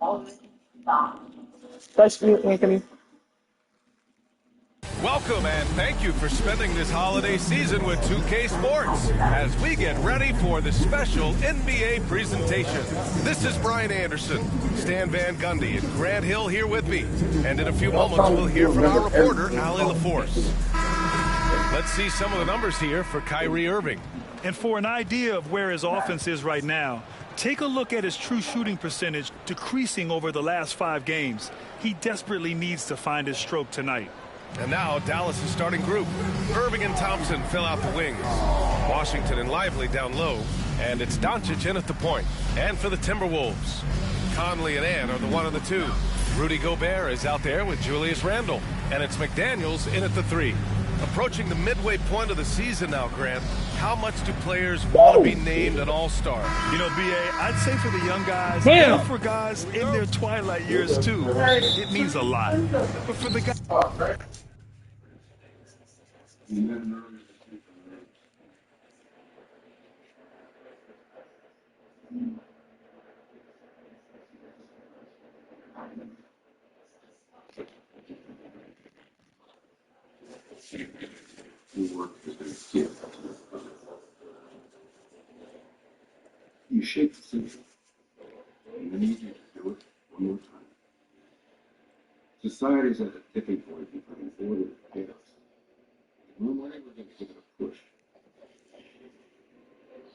Nice to meet you, Anthony. Welcome and thank you for spending this holiday season with 2K Sports as we get ready for the special NBA presentation. This is Brian Anderson, Stan Van Gundy, and Grant Hill here with me. And in a few moments, we'll hear from our reporter, Allie LaForce. Let's see some of the numbers here for Kyrie Irving. And for an idea of where his offense is right now, take a look at his true shooting percentage decreasing over the last 5 games. He desperately needs to find his stroke tonight. And now Dallas' starting group. Irving and Thompson fill out the wings. Washington and Lively down low. And it's Doncic in at the point. And for the Timberwolves, Conley and Ann are the 1 and the 2. Rudy Gobert is out there with Julius Randle. And it's McDaniels in at the 3. Approaching the midway point of the season now, Grant, how much do players want to be named an all-star? You know, B.A., I'd say for the young guys, Damn. and for guys in their twilight years too, it means a lot. But for the guys... You shape the system. And I need you to do it one more time. Society's at a tipping point between order and chaos. One way we're going to give it a push.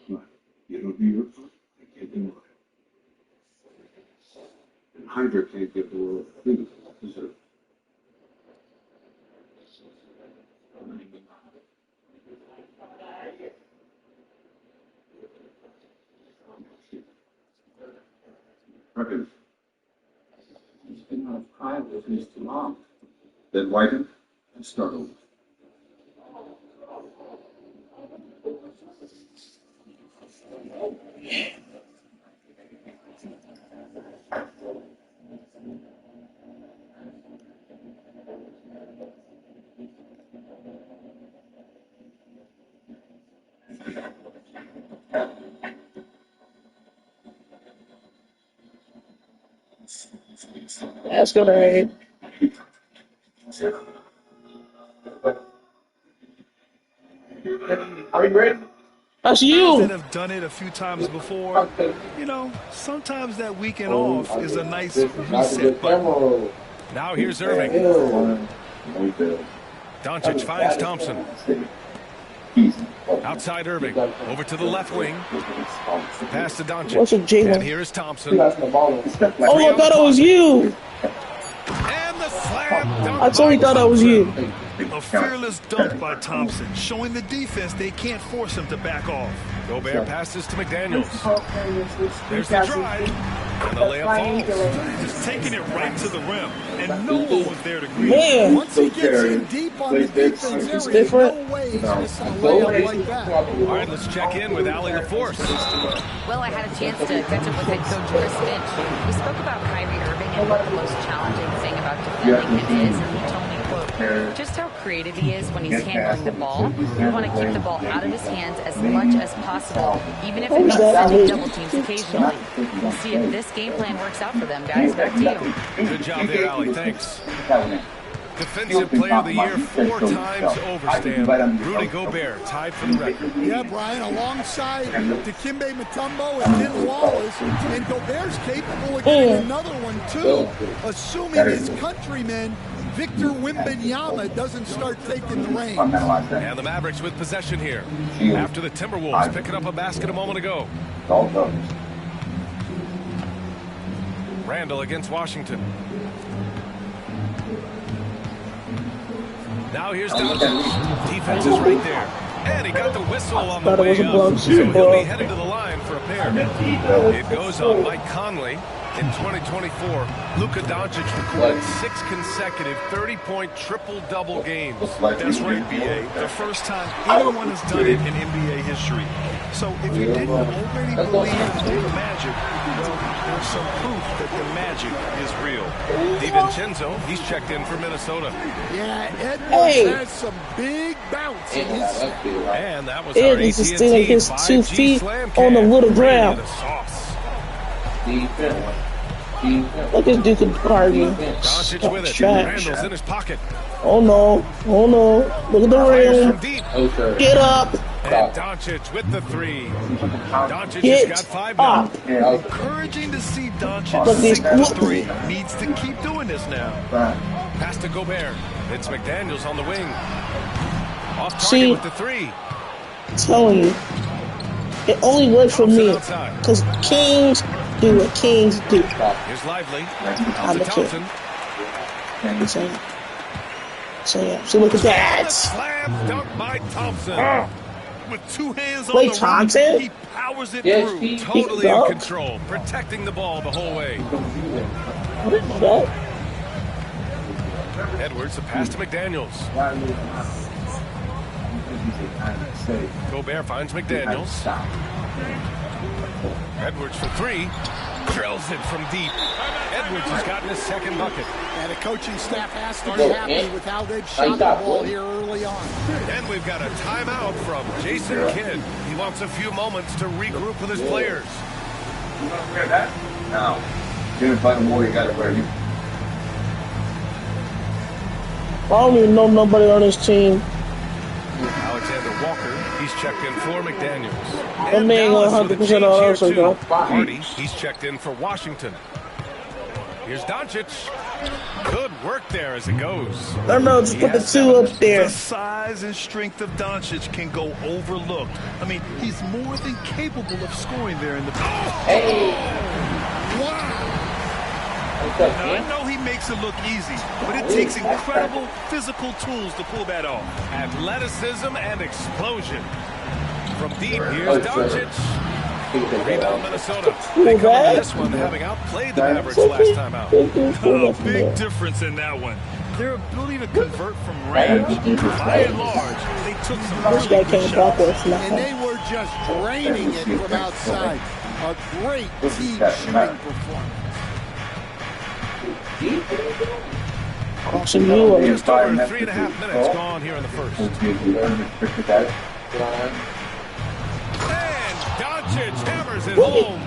But you don't do your part, I can't do mine. And Hydra can't give the world the freedom it deserves. Perkins. He's been on a private with me too long. Then whiten and start over. That's gonna rain. Are we ready? That's That you. have done it a few times before, you know, sometimes that weekend off is a nice reset button. Now here's Irving. Doncic finds Thompson. Outside Irving. Over to the left wing. Pass to What's Doncic. with Jalen? And here is Thompson. Oh, I thought it was you. And the slam dunk. I totally thought that was you. A fearless dunk by Thompson, showing the defense they can't force him to back off. Gobert passes to McDaniels. There's the drive. And the layup falls. Just taking it right to the rim, and no one was there to greet him. Man, Once he gets in deep on the defense area, it's different. no way he's missing a layup like that. All right, let's check in with Allie LaForce. Well, I had a chance to catch up with head coach Chris Finch. We spoke about Kyrie Irving and what the most challenging thing about defending him is, and he told me, quote, just how creative he is when he's handling the ball. We want to keep the ball out of his hands as much as possible, even if it means sending double teams occasionally. We'll see if this game plan works out for them, guys. Back to you. Good job there, Allie. Thanks. Defensive Player of the Year 4 times over, Stan. Rudy Gobert tied for the record. Yeah, Brian, alongside Dikembe Mutombo and Ben Wallace, and Gobert's capable of getting another one too, assuming his countryman Victor Wembanyama doesn't start taking the reins. And the Mavericks with possession here. After the Timberwolves picking up a basket a moment ago. Randle against Washington. Now here's Doncic. Defense is right there. And he got the whistle on the Thought it way was a up. block. So he'll be headed to the line for a pair. It goes on Mike Conley. In 2024, Luka Doncic recorded 6 consecutive 30-point triple-double games. That's right, B.A. The first time anyone has done it in NBA history. So if you didn't already believe in the magic, well, there's some proof that the magic is real. DiVincenzo, he's checked in for Minnesota. Yeah, Edwards Hey. has some big bounce in his And that was Ed our needs to AT&T stay on his 2 5G feet slam on the cam. little Ready ground. to the sauce. Look, this dude can party. Doncic with it. Trash. Randall's in his pocket. Oh no. Oh no. Look at the Fires rim. from deep. Get up. And Doncic with the three. Doncic Get has got 5 now. up. Encouraging to see Doncic Look, these- sink the three. Needs to keep doing this now. Pass to Gobert. It's McDaniels on the wing. Off target See? with the three. I'm telling you. It only works for me. Because kings do what kings do. Here's Lively. Out I'm to a kid. Thompson. So yeah. So look at that. Slam dunk by Thompson. With 2 hands on Klay the rim, Thompson? he powers it Yes, through. he- Totally in dunk. control. Protecting the ball the whole way. What is that? Edwards, a pass to McDaniels. Gobert finds McDaniels. Edwards for three. Drills it from deep. Edwards has gotten his second bucket. And the coaching staff has to be happy with how they've shot the ball here early on. And we've got a timeout from Jason Kidd. He wants a few moments to regroup with his players. You want to wear that? No. You're gonna find more. You gotta wear you. I don't even know nobody on this team. Alexander Walker, he's checked in for McDaniels. That man Dallas gonna with a 100% change all here, also too. go. Hardy, he's checked in for Washington. Here's Doncic. Good work there as it goes. No, no, just put the Yes, two up there. The size and strength of Doncic can go overlooked. I mean, he's more than capable of scoring there in the Hey. What's up, Now, I man? know he makes it look easy, but it takes incredible physical tools to pull that off. Athleticism and explosion. From deep, here's Doncic. Rebound Minnesota. They come into this one having outplayed the Mavericks last time out. A big difference in that one. Their ability to convert from range, by and large, they took some This guy really good came shots. backwards now. And they were just draining it from outside. A great team shooting performance. Watching you and Just over 3.5 minutes gone here in the first. And Doncic hammers it home.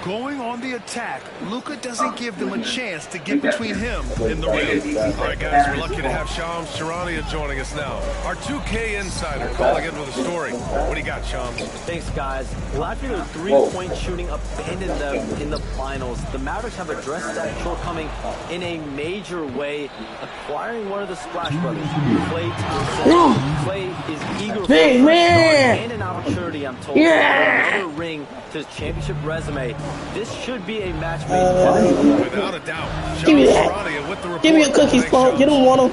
Going on the attack, Luka doesn't give them a chance to get between him and the rim. All right, guys, we're lucky to have Shams Charania joining us now. Our 2K insider calling in with a story. What do you got, Shams? Thanks, guys. Well, after their three-point shooting abandoned them in the finals, the Mavericks have addressed that shortcoming in a major way, acquiring one of the Splash Brothers, Klay Thompson. Klay is eager for Big a fresh man! start and an opportunity, I'm told, Yeah! to add another ring to his championship resume. This should be a match made in heaven. Without a doubt. Give me Shams that. Charania with the report. give me your cookies, Thanks, Paul. Shams. You don't want them.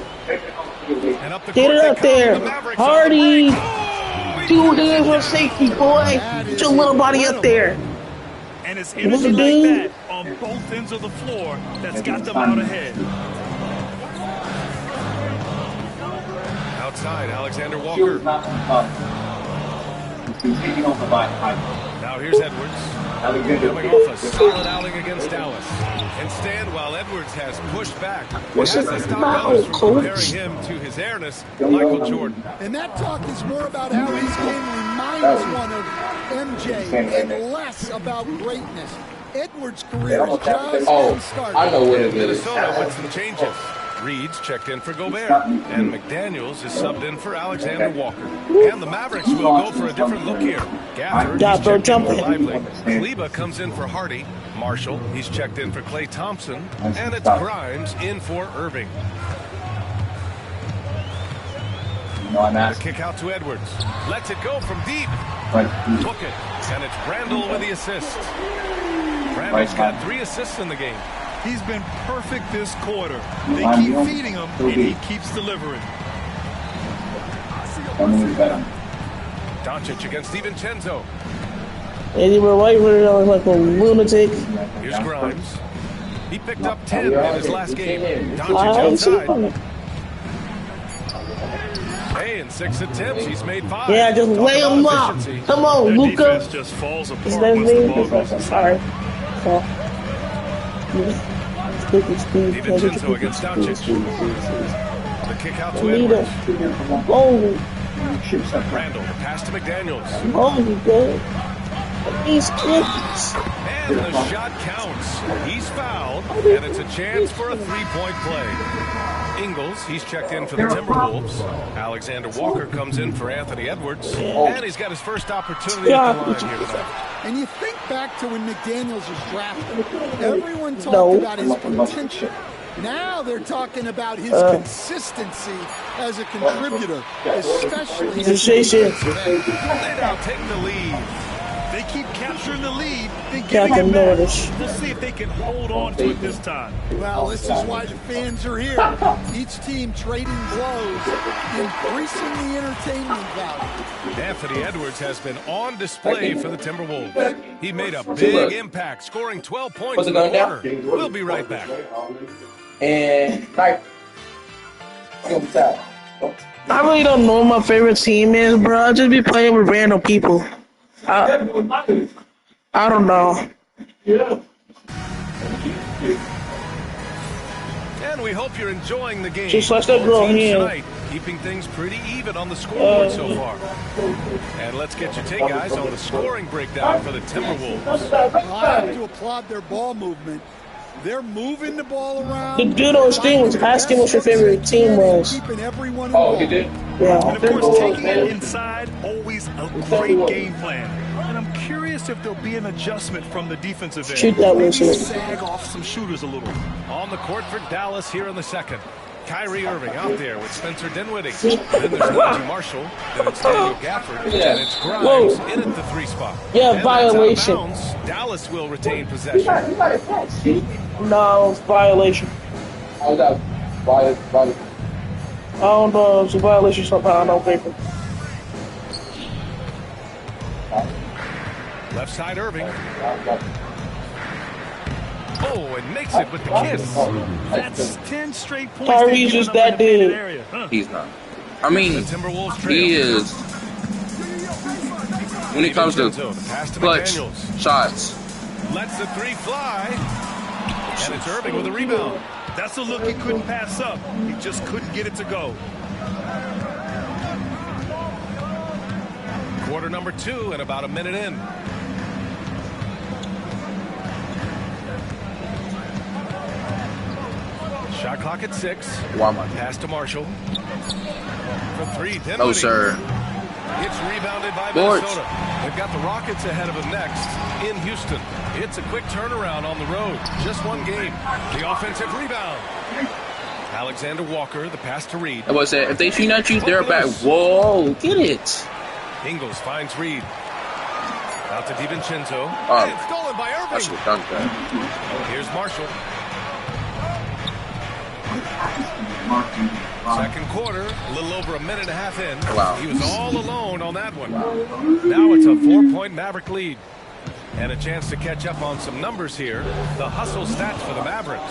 And up the Get court it they up come. there. The Mavericks Hardy. on the break. Oh, he 2 did it. hands for safety, boy. Get your little body up there. And it's What's energy it like do? that on both ends of the floor that's got them out ahead. Outside, Alexander Walker. Now here's Edwards. Coming off a solid outing against Dallas. And stand while Edwards has pushed back. What's It has his to stop mouth, Dallas from coach? comparing him to his airness, Michael Jordan. And that talk is more about how his game reminds one of MJ and less about greatness. Edwards' career is just getting started. I know what it is. Minnesota with some changes. Reed's checked in for Gobert, and McDaniels is subbed in for Alexander Walker. And the Mavericks will go for a different look here. Gafford, Yeah, he's bro, checked in for jump in. Lively. Kleba comes in for Hardy. Marshall, he's checked in for Klay Thompson. And it's Grimes in for Irving. The kick out to Edwards. Lets it go from deep. Took it. And it's Randall with the assist. Randall's got 3 assists in the game. He's been perfect this quarter. They keep feeding him, and he keeps delivering. Doncic against DiVincenzo. And you were right with it like a lunatic. Here's Grimes. He picked up 10 in his last game. I Doncic ain't seen outside. it. Hey, in 6 attempts, he's made 5. Yeah, just Talk lay about him up. efficiency. Come on, Their Luka. defense just falls Is apart that once the name? ball goes inside. Sorry. So, DiVincenzo against Doncic. The kick out to Anita. Edwards. Oh, Randall, the pass to McDaniels. oh, good. These kids. And And the shot counts. He's fouled, and it's a chance for a three-point play. Ingles, he's checked in for the Timberwolves. Alexander Walker comes in for Anthony Edwards. And he's got his first opportunity at the line here tonight. And you think back to when McDaniels was drafted. Everyone talked about his potential. Now they're talking about his consistency as a contributor, especially as they now take the lead. They keep capturing the lead and giving it back. We'll see if they can hold on to it this time. Well, this is why the fans are here. Each team trading blows, increasing the entertainment value. Anthony Edwards has been on display for the Timberwolves. He made a big impact, scoring 12 points in the quarter. We'll be right back. And I really don't know what my favorite team is, bro. I just be playing with random people. I don't know. And we hope you're enjoying the game. Just like that girl here. Tonight, keeping things pretty even on the scoreboard so far. And let's get your take, guys, on the scoring breakdown for the Timberwolves. I have to applaud their ball movement. They're moving the ball around. The dude on stream was asking what your favorite team was. Keeping everyone involved. He did? Yeah. And of course, taking it inside, always a great game plan. And I'm curious if there'll be an adjustment from the defensive end. Shoot that Maybe whistle. sag off some shooters a little. On the court for Dallas here in the second. Kyrie Irving out there with Spencer Dinwiddie. Then there's Najee Marshall. Then it's Daniel Gafford. And it's Grimes in at the 3 spot. Yeah, and violation. Dallas will retain possession. No, it's violation. I don't know, it's a violation somehow, I don't think. Left side Irving. Oh, and makes it with the kiss. That's 10 straight points. Kyrie's just that dude. He's not. I mean, he is. When it comes to clutch shots. Lets the 3 fly. And it's Irving with a rebound. That's a look he couldn't pass up. He just couldn't get it to go. Quarter number 2 and about a minute in. Shot clock at 6. Pass to Marshall. For 3, Dinwiddie. No, sir. It's rebounded by George. Minnesota. They've got the Rockets ahead of them next in Houston. It's a quick turnaround on the road. Just one game. The offensive rebound. Alexander Walker, the pass to Reed. I was saying, if they shoot at you, they're back. Whoa, get it. Ingles finds Reed. Out to DiVincenzo. Oh, and it's stolen by Irving. I should have done that. Here's Marshall. Second quarter, a little over a minute and a half in. Wow. He was all alone on that one. Now it's a 4-point Maverick lead. And a chance to catch up on some numbers here. The hustle stats for the Mavericks.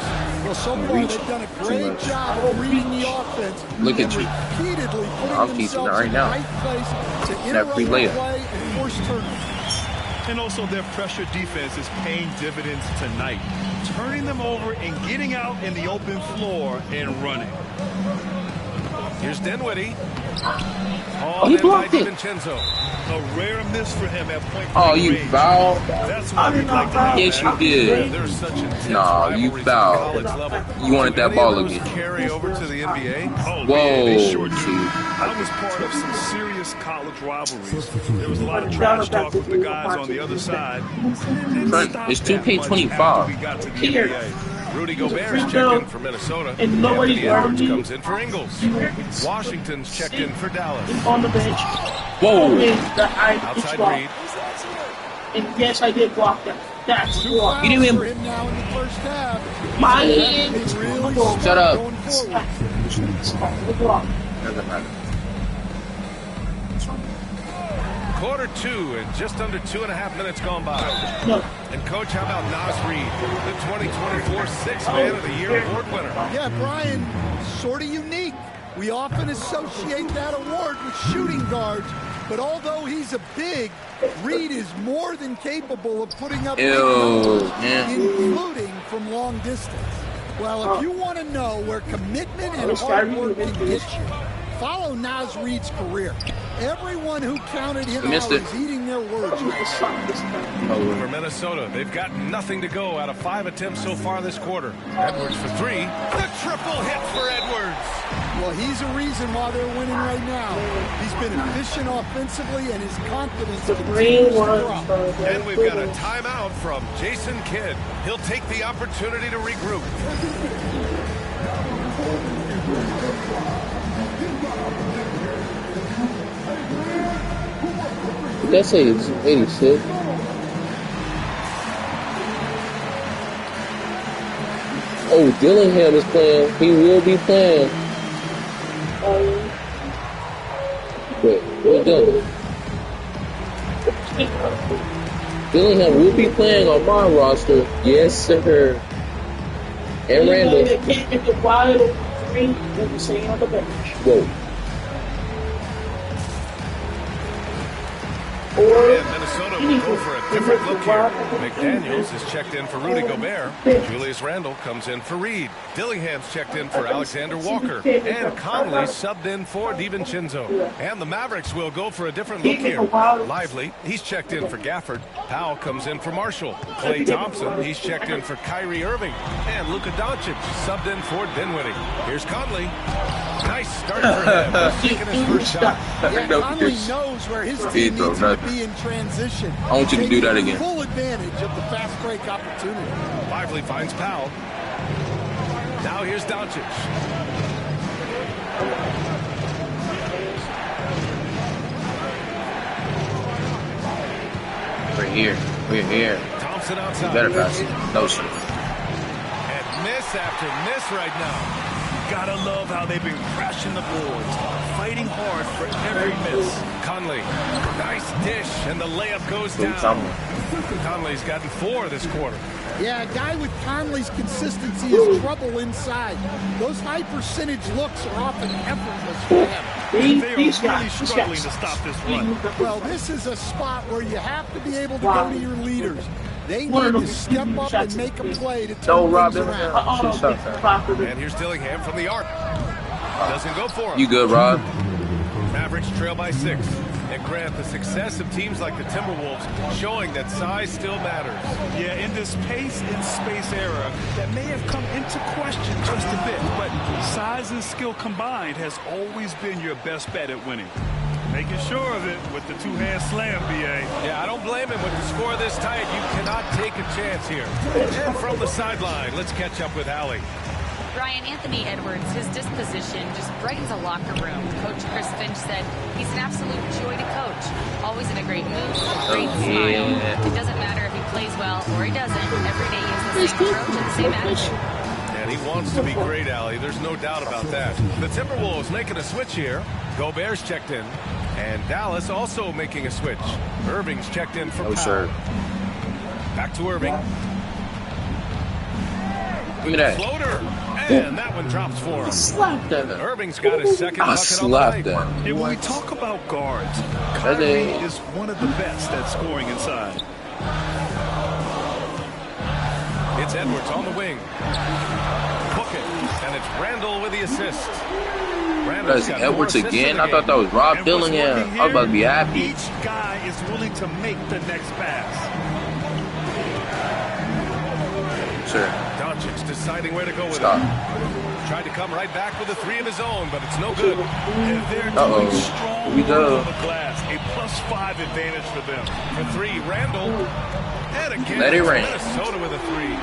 Well, so far they've done a great job of reading the offense. Look at you. Repeatedly I'm putting teaching themselves right in now. the right place to That interrupt free the layup. play and force turnovers. And also their pressure defense is paying dividends tonight. Turning them over and getting out in the open floor and running. Here's Dinwiddie. Oh, he blocked it. DiVincenzo. A rare miss for him at point Oh, blank you range. foul. That's what we'd like to have. Yes, you did. There's such intense Nah, you rivalries at fouled. college level. You wanted Do that any ball of those again. carry over to the NBA? Oh, Whoa, man, they sure do. Chief. I was part of some serious college rivalries. There was a lot of trash talk with the guys on the other side. Trent, it's 2K25. We got to the NBA. Rudy Gobert is checked in for Minnesota. And nobody's Anthony Edwards guarding me. comes in for Ingles. Washington's checked in for Dallas. On the bench. Whoa. Outside Reed. And yes, I did block that. That's block. You didn't even. Now in the first half. My hands. Shut up. Going forward. Doesn't matter. Quarter 2 and just under 2.5 minutes gone by. No. And Coach, how about Nas Reed, the 2024 Sixth Man of the Year award winner? Yeah, Brian, sort of unique. We often associate that award with shooting guards, but although he's a big, Reed is more than capable of putting up big numbers, including from long distance. Well, if you want to know where commitment and hard work can get you, follow Nas Reed's career. Everyone who counted him Missed out it. is eating their words. For Minnesota, they've got nothing to go out of 5 attempts so far this quarter. Edwards for 3. The triple hit for Edwards. Well, he's a reason why they're winning right now. He's been efficient offensively, and his confidence continues to grow. And we've got a timeout from Jason Kidd. He'll take the opportunity to regroup. Did that say it's 86? Oh, Dillingham is playing. He will be playing. Wait, what's Dillingham? Dillingham will be playing on my roster. Yes, sir. And Randall. Whoa. And Minnesota will go for a different look here. McDaniels is checked in for Rudy Gobert. Julius Randle comes in for Reed. Dillingham's checked in for Alexander Walker. And Conley subbed in for DiVincenzo. And the Mavericks will go for a different look here. Lively, he's checked in for Gafford. Powell comes in for Marshall. Klay Thompson, he's checked in for Kyrie Irving. And Luka Doncic subbed in for Dinwiddie. Here's Conley. Nice start for him. He's taking his first shot. Yeah, Conley knows where his team needs to be in transition. I want you to do that again. Full advantage of the fast break opportunity. Lively finds Powell. Now here's Doncic. We're here. We're here. Thompson outside. Better pass it. No, sir. And miss after miss right now. Gotta love how they've been crashing the boards, fighting hard for every miss. Conley, nice dish, and the layup goes down. Conley's gotten 4 this quarter. Yeah, a guy with Conley's consistency is trouble inside. Those high percentage looks are often effortless for him. They are really struggling to stop this run. Well, this is a spot where you have to be able to go to your leaders. They need to step up and make a play to turn things around. And here's Dillingham from the arc. Doesn't go for him. You good, Rob? Mavericks trail by 6. And Grant, the success of teams like the Timberwolves showing that size still matters. Yeah, in this pace and space era, that may have come into question just a bit, but size and skill combined has always been your best bet at winning. Making sure of it with the two-hand slam, B.A. Yeah, I don't blame him with the score this tight. You cannot take a chance here. And from the sideline, let's catch up with Allie. Brian, Anthony Edwards, his disposition just brightens a locker room. Coach Chris Finch said he's an absolute joy to coach. Always in a great mood, a great smile. It doesn't matter if he plays well or he doesn't. Every day he has the same approach and the same attitude. And he wants to be great, Allie. There's no doubt about that. The Timberwolves making a switch here. Gobert's checked in. And Dallas also making a switch. Irving's checked in for Powell. Sir. Back to Irving. Give me that. Floater. And that one drops for him. Slapped that. Irving's got his second I bucket on the slapped night. that. And when we talk about guards, Kyrie is one of the best at scoring inside. It's Edwards on the wing. Book it. And it's Randall with the assist. That's Edwards again? I thought that was Rob Dillingham. I was about to be happy. Each guy is willing to make the next pass. Sure. Doncic deciding where to go with Stop. it. Tried to come right back with a 3 of his own, but it's no good. And they're Uh-oh. doing strong Here we go. on the glass. A +5 advantage for them. For 3, Randall. And again, Let it rain. Minnesota with a 3.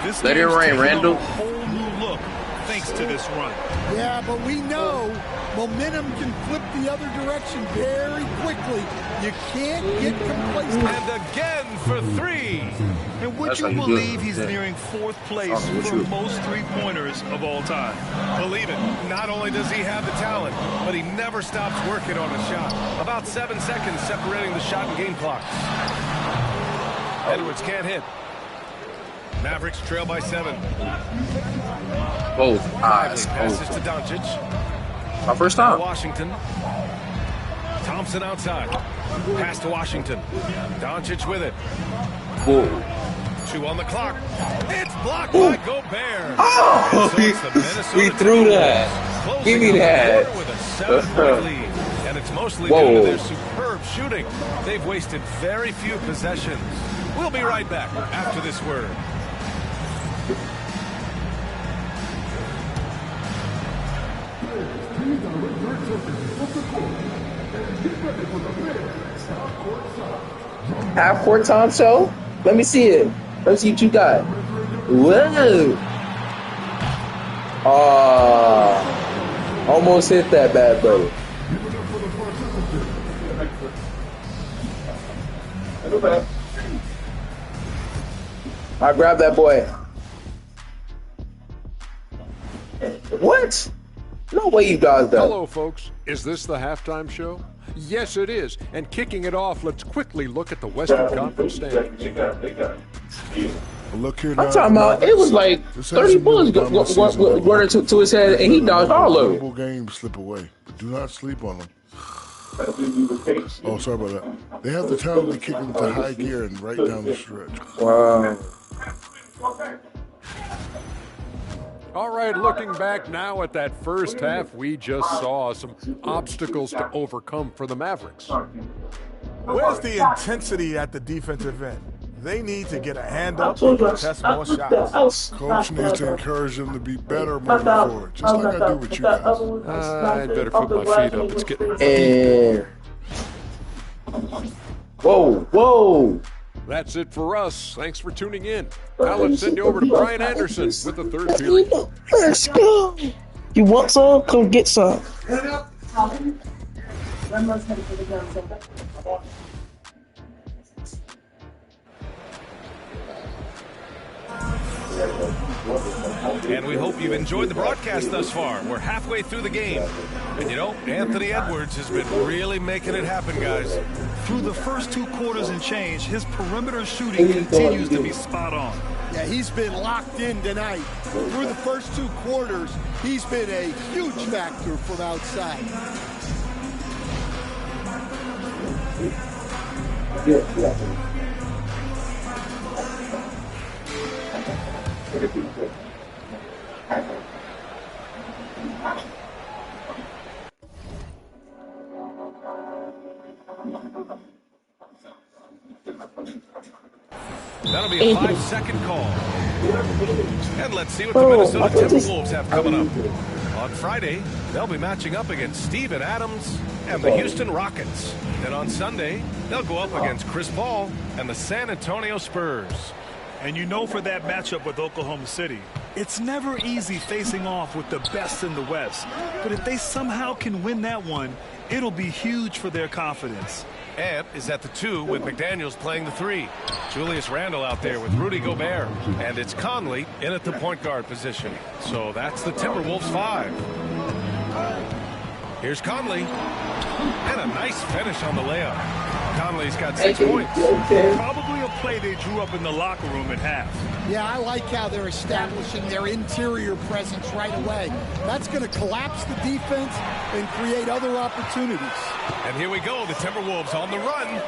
This Let it game's rain, taken on Randall. a whole new look thanks to this run. Yeah, but we know momentum can flip the other direction very quickly. You can't get complacent. And again for 3. And would That's you how you do believe it. he's Yeah. nearing 4th place Awesome. What for you- most three-pointers of all time? Believe it. Not only does he have the talent, but he never stops working on a shot. About 7 seconds separating the shot and game clock. Edwards can't hit. Mavericks trail by 7. Both eyes. Passes Both. to Doncic. My first Now time. Washington. Thompson outside. Pass to Washington. Doncic with it. Whoa. 2 on the clock. It's blocked by Gobert. Oh, And so it's the Minnesota he threw that. Timberwolves closing Give me out the that. quarter with a 7-point lead. And it's mostly due to their superb shooting. They've wasted very few possessions. We'll be right back after this word. Half court time show? Let me see it. Let me see what you got. Whoa. Almost hit that bad brother. I grabbed that boy. What? No way you guys done. Hello, folks. Is this the halftime show? Yes, it is. And kicking it off, let's quickly look at the Western Conference standings. Look here I'm talking about, it was like 30 bullets going to his head, and he dodged all of it. Games slip away. Do not sleep on them. Oh, sorry about that. They have the talent to kick them to high gear and right down the stretch. Wow. All right, looking back now at that first half, we just saw some obstacles to overcome for the Mavericks. Where's the intensity at the defensive end? They need to get a hand up and test more shots. Coach needs to encourage them to be better moving forward, just like I do with you guys. I'd better put my feet up. It's getting deep. Whoa. That's it for us. Thanks for tuning in. Now let's send you over to Brian Anderson with the third period. Let's go. You want some? Come get some. And we hope you've enjoyed the broadcast thus far. We're halfway through the game. And you know, Anthony Edwards has been really making it happen, guys. Through the first 2 quarters and change, his perimeter shooting continues to be spot on. Yeah, he's been locked in tonight. Through the first 2 quarters, he's been a huge factor from outside. That'll be a 5-second call. And let's see what the Minnesota Timberwolves have coming up. On Friday, they'll be matching up against Steven Adams and the Houston Rockets. Then on Sunday, they'll go up against Chris Paul and the San Antonio Spurs. And you know, for that matchup with Oklahoma City, it's never easy facing off with the best in the West. But if they somehow can win that one, it'll be huge for their confidence. Ant is at the 2 with McDaniels playing the 3. Julius Randle out there with Rudy Gobert. And it's Conley in at the point guard position. So that's the Timberwolves 5. Here's Conley. And a nice finish on the layup. Conley's got 6 points. Probably a play they drew up in the locker room at half. Yeah, I like how they're establishing their interior presence right away. That's going to collapse the defense and create other opportunities. And here we go, the Timberwolves on the run.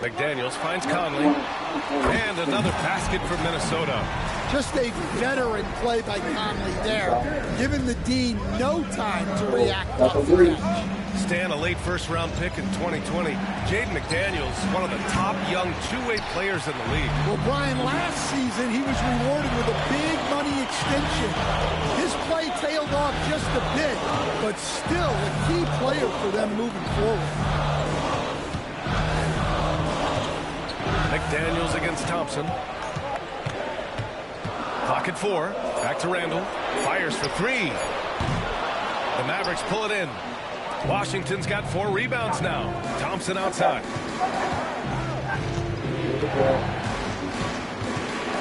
McDaniels finds Conley. And another basket for Minnesota. Just a veteran play by Conley there, giving the D no time to react off the bench. Stan, a late first-round pick in 2020. Jaden McDaniels, one of the top young two-way players in the league. Well, Brian, last season he was rewarded with a big money extension. His play tailed off just a bit, but still a key player for them moving forward. McDaniels against Thompson. Clock at 4. Back to Randle. Fires for 3. The Mavericks pull it in. Washington's got 4 rebounds now. Thompson outside.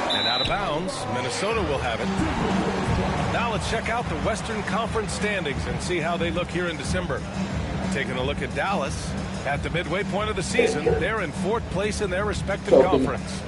And out of bounds. Minnesota will have it. Now let's check out the Western Conference standings and see how they look here in December. Taking a look at Dallas. At the midway point of the season, they're in 4th place in their respective conference.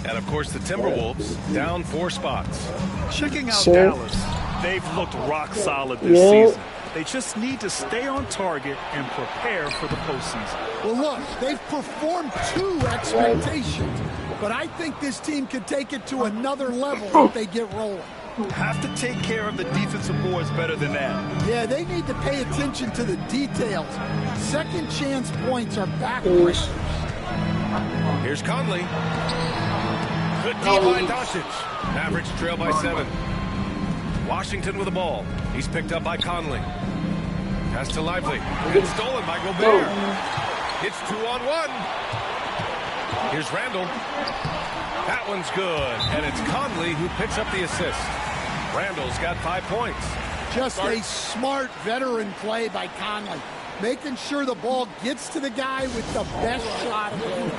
And, of course, the Timberwolves down 4 spots. Checking out Dallas, they've looked rock solid this season. They just need to stay on target and prepare for the postseason. Well, look, they've performed to expectations, but I think this team can take it to another level if they get rolling. have to take care of the defensive boards better than that. Yeah, they need to pay attention to the details. Second chance points are backbreakers. Here's Conley. Good D by Doncic. Mavericks trail by 7. Washington with the ball. He's picked up by Conley. Pass to Lively. It's stolen by Gobert. It's 2-on-1. Here's Randall. That one's good. And it's Conley who picks up the assist. Randall's got 5 points. Just a smart veteran play by Conley. Making sure the ball gets to the guy with the best shot available.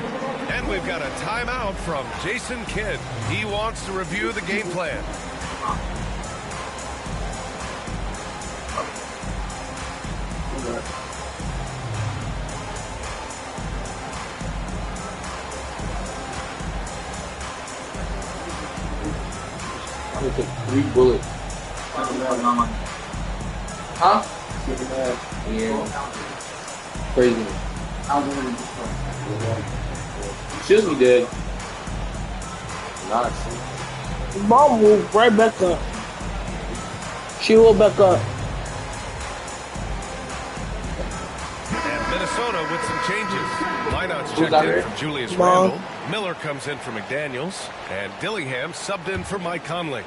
And we've got a timeout from Jason Kidd. He wants to review the game plan. I'm gonna take 3 bullets. Huh? Yeah. Crazy. Should be dead. Not. Ball moved right back up. She will back up. And Minnesota with some changes. Lineouts checked in from Julius Randle. Miller comes in for McDaniels. And Dillingham subbed in for Mike Conley.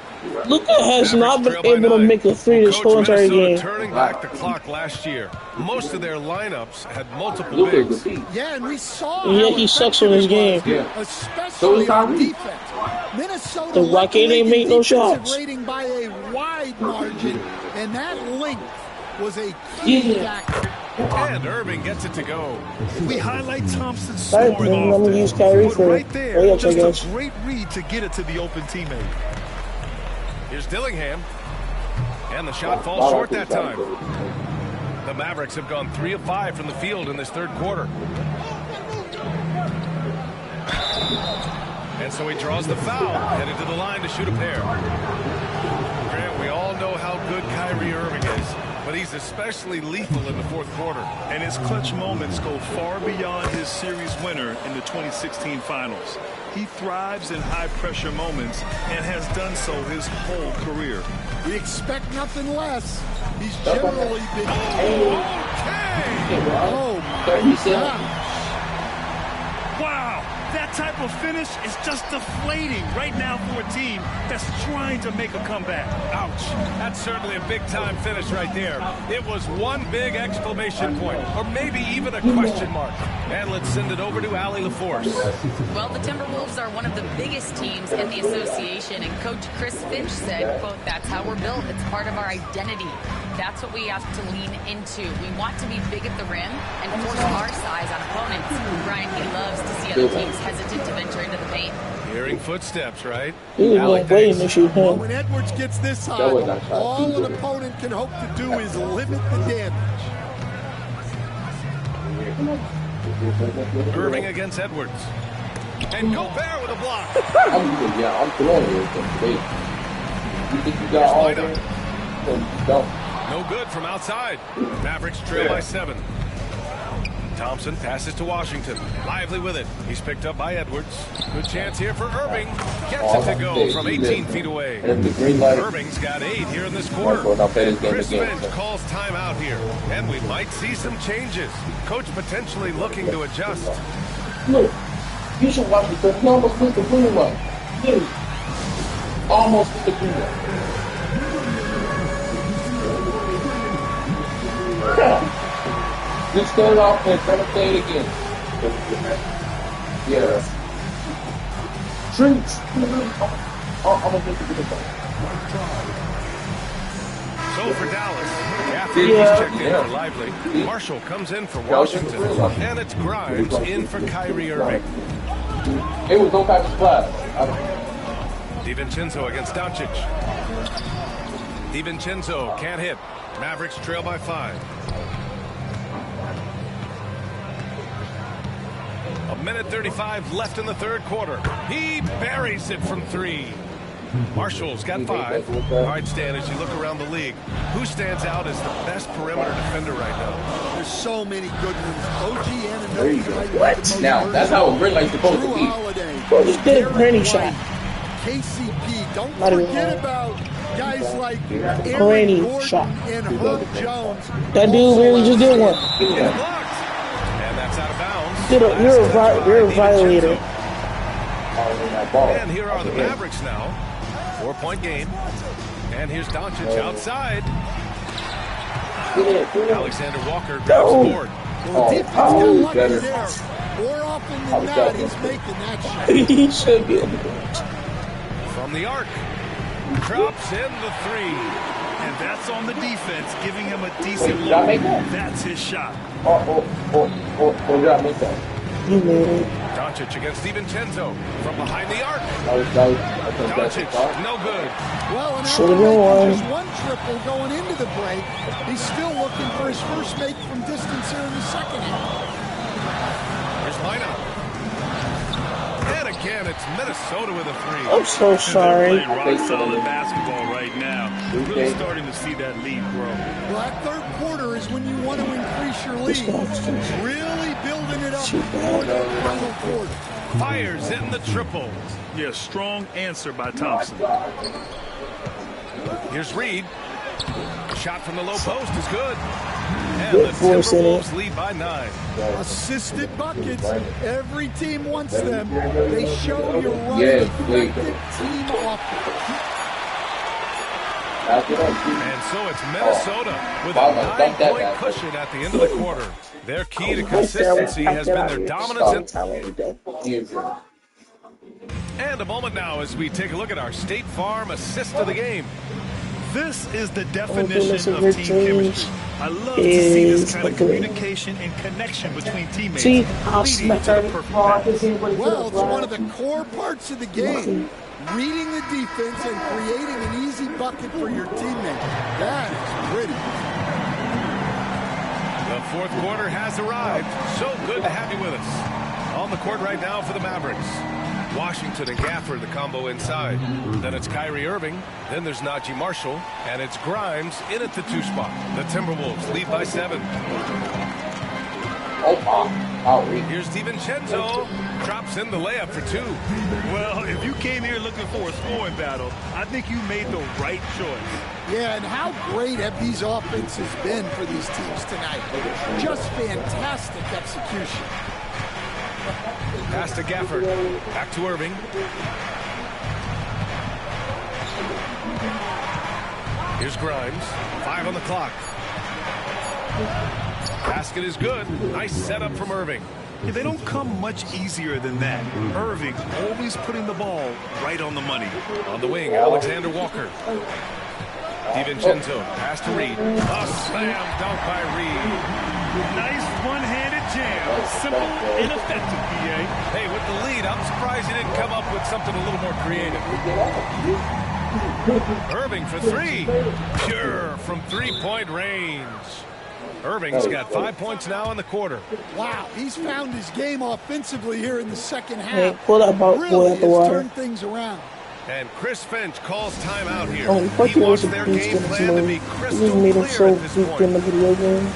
Luka has not been able to make a 3 this whole entire game. Turning back the clock last year. Most of their lineups had multiple bigs. Yeah, and we saw. And yet he sucks on his game. Especially on defense. Minnesota. The Rocket ain't make no shots. Rating by a wide margin, and that length was a key factor. And Irving gets it to go. We highlight Thompson's Sorry, scoring I'm often, gonna use Kyrie but for right there, layups, I just guess. a great read to get it to the open teammate. Here's Dillingham. And the shot falls short that time. The Mavericks have gone 3 of 5 from the field in this third quarter. And so he draws the foul, headed to the line to shoot a pair. Grant, we all know how good Kyrie Irving is, but he's especially lethal in the fourth quarter. And his clutch moments go far beyond his series winner in the 2016 finals. He thrives in high-pressure moments and has done so his whole career. We expect nothing less. He's generally been... Oh, my God. Wow, that type of finish is just deflating right now for a team that's trying to make a comeback. Ouch. That's certainly a big-time finish right there. It was one big exclamation point, or maybe even a question mark. And let's send it over to Allie LaForce. Well, the Timberwolves are one of the biggest teams in the association, and Coach Chris Finch said, quote, "That's how we're built. It's part of our identity. That's what we have to lean into. We want to be big at the rim and force our size on opponents." Brian, he loves to see other teams hesitant to venture into the paint. Hearing footsteps, right? He was waiting to shoot him. When Edwards gets this hot, all an opponent can hope to do is limit the damage. Irving against Edwards. And Gobert with a block. I'm throwing it. You think you got all that? No good from outside. Mavericks trail by 7. Thompson passes to Washington. Lively with it. He's picked up by Edwards. Good chance here for Irving. Gets it to go from 18 feet away. Irving's got 8 here in this quarter. Chris Finch calls timeout here. And we might see some changes. Coach potentially looking to adjust. Look, you should watch it because he almost missed the green one. Dude, almost missed the green one. Just start off and try to play it again. Yeah. Drinks. I'm gonna make it good. So for Dallas, after he's checked in for Lively, Marshall comes in for Washington, and it's Grimes in for Kyrie Irving. It was no type of splash. DiVincenzo against Doncic. DiVincenzo can't hit. Mavericks trail by 5. A minute 35 left in the third quarter. He buries it from 3. Marshall's got 5. All right, Stan, as you look around the league, who stands out as the best perimeter defender right now? There's so many good ones. OG Anunoby. What? Now, that's how a red light's supposed to be. Bro, just get a granny shot. KCP. Don't Not forget about Guys like Granny Aaron Gordon shot. and Herb Jones. That dude really just did one. And that's out of bounds. You're a violator. And here are the Mavericks now. 4-point game. And here's Doncic outside. Alexander Walker grabs the board. Well, defense got lucky there. More often than not, he's making that shot. He should be. From the arc. Drops in the three. And that's on the defense, giving him a decent look. That's his shot. Did I make that? You made it. Doncic against DiVincenzo from behind the arc. Doncic, no good. Well, and Should've after been one. just one triple going into the break, he's still looking for his first make from distance here in the second half. Here's lineup. And again, it's Minnesota with a three. I'm so sorry. They're playing rock solid basketball right now. We're really starting to see that lead grow. Well, that third quarter is when you want to increase your lead. Really building it up for the final quarter. Fires in the triple. Yeah, strong answer by Thompson. Here's Reed. Shot from the low post is good. And the Timberwolves lead by 9. Assisted buckets. Every team wants them. They show you running effective team offense. And so it's Minnesota with a 9-point cushion at the end of the quarter. Their key to consistency has been their dominance. And a moment now as we take a look at our State Farm assist of the game. This is the definition of team chemistry. I love to see this kind of communication and connection between teammates. See, I'll smack that. Well, it's one of the core parts of the game. Reading the defense and creating an easy bucket for your teammate. That is pretty. The fourth quarter has arrived. So good to have you with us. On the court right now for the Mavericks. Washington and Gafford, the combo inside. Then it's Kyrie Irving. Then there's Najee Marshall. And it's Grimes in at the 2 spot. The Timberwolves lead by 7. Here's DiVincenzo. Drops in the layup for 2. Well, if you came here looking for a scoring battle, I think you made the right choice. Yeah, and how great have these offenses been for these teams tonight? Just fantastic execution. Pass to Gafford. Back to Irving. Here's Grimes. 5 on the clock. Basket is good. Nice setup from Irving. Yeah, they don't come much easier than that. Irving always putting the ball right on the money. On the wing, Alexander Walker. DiVincenzo. Pass to Reed. A slam dunk by Reed. Nice one-handed jam. Simple and effective, PA. Hey, with the lead, I'm surprised he didn't come up with something a little more creative. Irving for 3. Pure from 3-point range. Irving's got 5 points now in the quarter. Wow, he's found his game offensively here in the second half. Hey, pull that boy Really out the has water. turned things around. And Chris Finch calls timeout here. Oh, fuck He you, wants was a their beast game in this plan to movie. be You crystal made him clear so at this weak in point. the video games.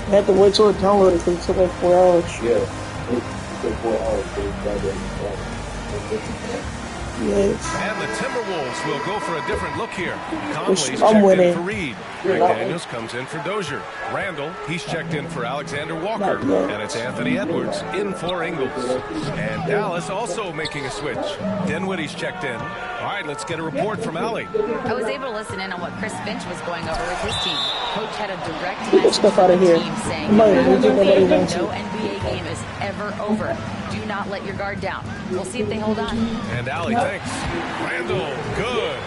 I had to wait till it downloaded because it took like 4 hours. Yeah, it took 4 hours to Yes. And the Timberwolves will go for a different look here. Conley's I'm checked winning. in for Reed. Greg Daniels comes in for Dozier. Randall, he's checked in for Alexander Walker. And it's Anthony Edwards in for Ingles. And Dallas also making a switch. Dinwiddie's checked in. All right, let's get a report from Allie. I was able to listen in on what Chris Finch was going over with his team. Coach had a direct Get that message stuff to out the of here. team saying, I'm not even no losing, nobody wants NBA game is ever over. Do not let your guard down. We'll see if they hold on. And Allie, thanks. Randall, good.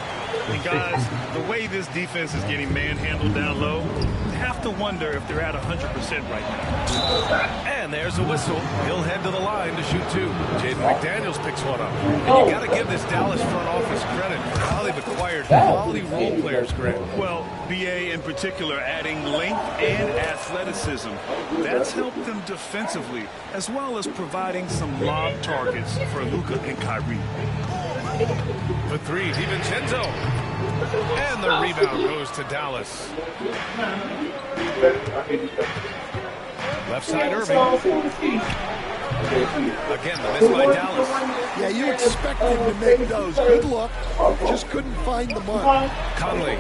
And guys, the way this defense is getting manhandled down low, I have to wonder if they're at 100% right now. And there's a whistle. He'll head to the line to shoot 2. Jaden McDaniels picks one up. And you got to give this Dallas front office credit for how they've acquired quality role players, Greg. Well, BA in particular adding length and athleticism. That's helped them defensively, as well as providing some lob targets for Luka and Kyrie. For 3, DiVincenzo. And the the rebound goes to Dallas. Left side, Irving. Again, the miss by Dallas. Yeah, you expect him to make those. Good look. Just couldn't find the mark. Conley,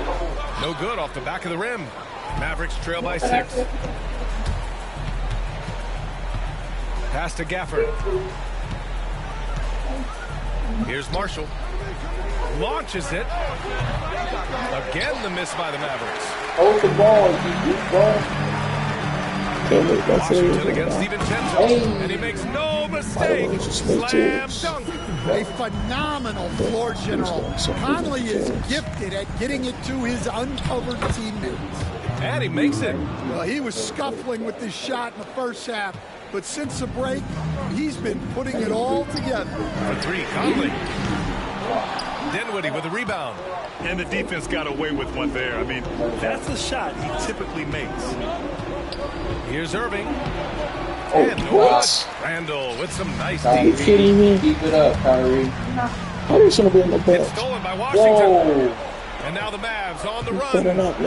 no good off the back of the rim. Mavericks trail by 6. Pass to Gafford. Here's Marshall. Launches it. Again, the miss by the Mavericks. Hold the ball. Washington against DiVincenzo. And he makes no mistake. Slam dunk. A phenomenal floor general. Conley is gifted at getting it to his uncovered teammates. And he makes it. Well, he was scuffling with this shot in the first half, but since the break, he's been putting it all together. For 3, Conley. Dinwiddie with the rebound. And the defense got away with one there. I mean, that's a shot he typically makes. Here's Irving. Oh, and what? Randall with some nice Are you kidding me? Keep it up, Kyrie. How are you going to be in the bench? It's stolen by Washington. Whoa. And now the Mavs on the run.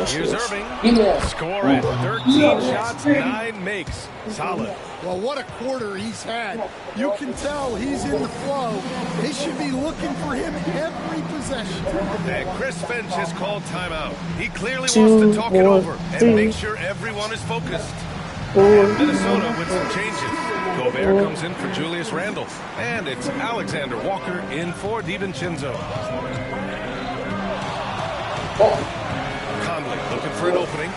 Here's Irving. Yeah. Score it. 13 shots, 9 makes. Solid. Well, what a quarter he's had. You can tell he's in the flow. They should be looking for him every possession. And Chris Finch has called timeout. He clearly wants to talk it over and make sure everyone is focused. And Minnesota with some changes. Gobert comes in for Julius Randle. And it's Alexander Walker in for DiVincenzo. Conley looking for an opening.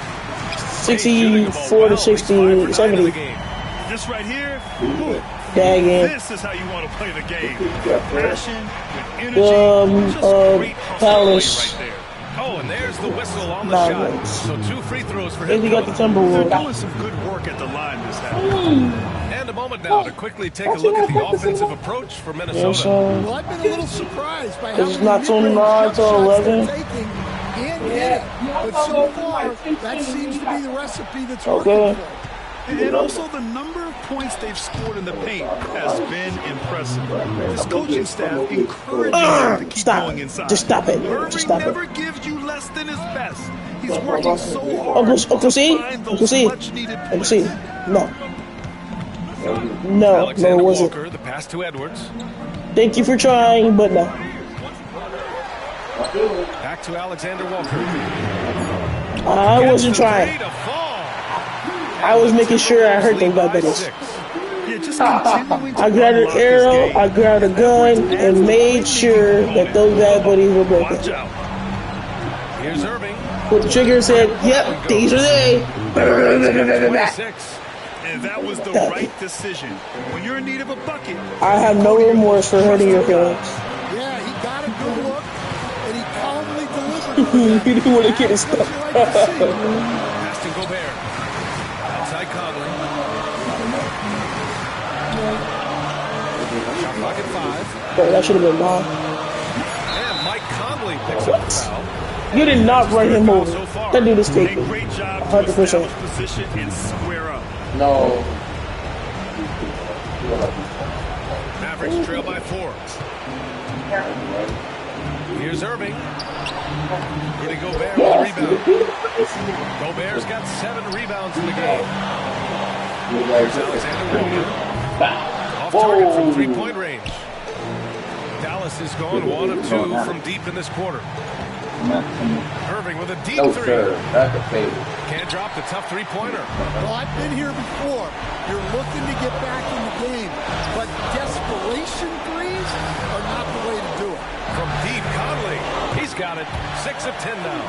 64 to 60, 70. This right here, this is how you want to play the game. Passion, with energy, just great Palace. right there. Oh, and there's the whistle on the shot. So 2 free throws for him. He got the Timberwolves. They're doing some good work at the line this half. And a moment now to quickly take a look at the offensive approach for Minnesota. Well, I've been a little surprised by how It's not till many 9 till 11. taking and hitting. But so far, that seems to be the recipe that's working for them. And also the number of points they've scored in the paint has been impressive. This coaching staff encourages them to keep going inside. Just stop it. Irving Just stop never it. gives you less than his best. He's working so hard Uncle to C? find Uncle those C? much-needed Uncle points. C? No. No, Alexander it wasn't. Walker, the pass to Edwards. Thank you for trying, but no. Back to Alexander Walker. I wasn't trying. I was making sure I hurt them bad buddies. I grabbed an arrow, I grabbed a gun, and made sure that those bad buddies were broken. Here's Irving. Pulled the trigger and said, yep, these are they. 26. And that was the right decision. When you're in need of a bucket, I have no remorse for hurting your feelings. Yeah, he got a good look, and he calmly delivered. He didn't want to get his stuff. Pass to Gobert. Outside Conley. Shot clock at 5. Bro, that should have been mine. And Mike Conley picks up the foul. You did not run him over. That dude is a taken. great job to 100%. establish position and square up. No. Mavericks trail by 4. Here's Irving. Rudy Gobert with a rebound. Gobert's got 7 rebounds in the game. Here's Alexander Walker. Off target from 3-point range. Dallas is going 1 of 2 from deep in this quarter. Irving with a deep 3. Can't drop the tough 3-pointer. Well, I've been here before. You're looking to get back in the game, but desperation threes are not the way to do it. From deep, Conley. He's got it. 6 of 10 now.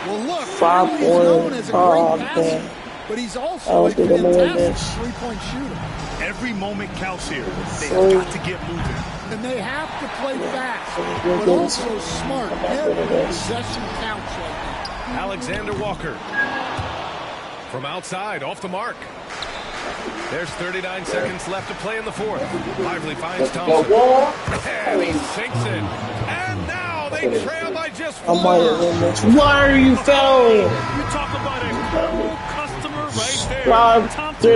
Well, look, 5 he's known as a great points. passer, but he's I also was a thinking more than fantastic this. three-point shooter. Every moment counts here. They've got to get moving. And they have to play fast, but also smart. Every possession counts right now. Alexander Walker. From outside, off the mark. There's 39 seconds left to play in the fourth. Lively finds Thompson. And he sinks it. And now they trail by just 4. I might have won this. Why are you fouling? You talk about a cool customer right there.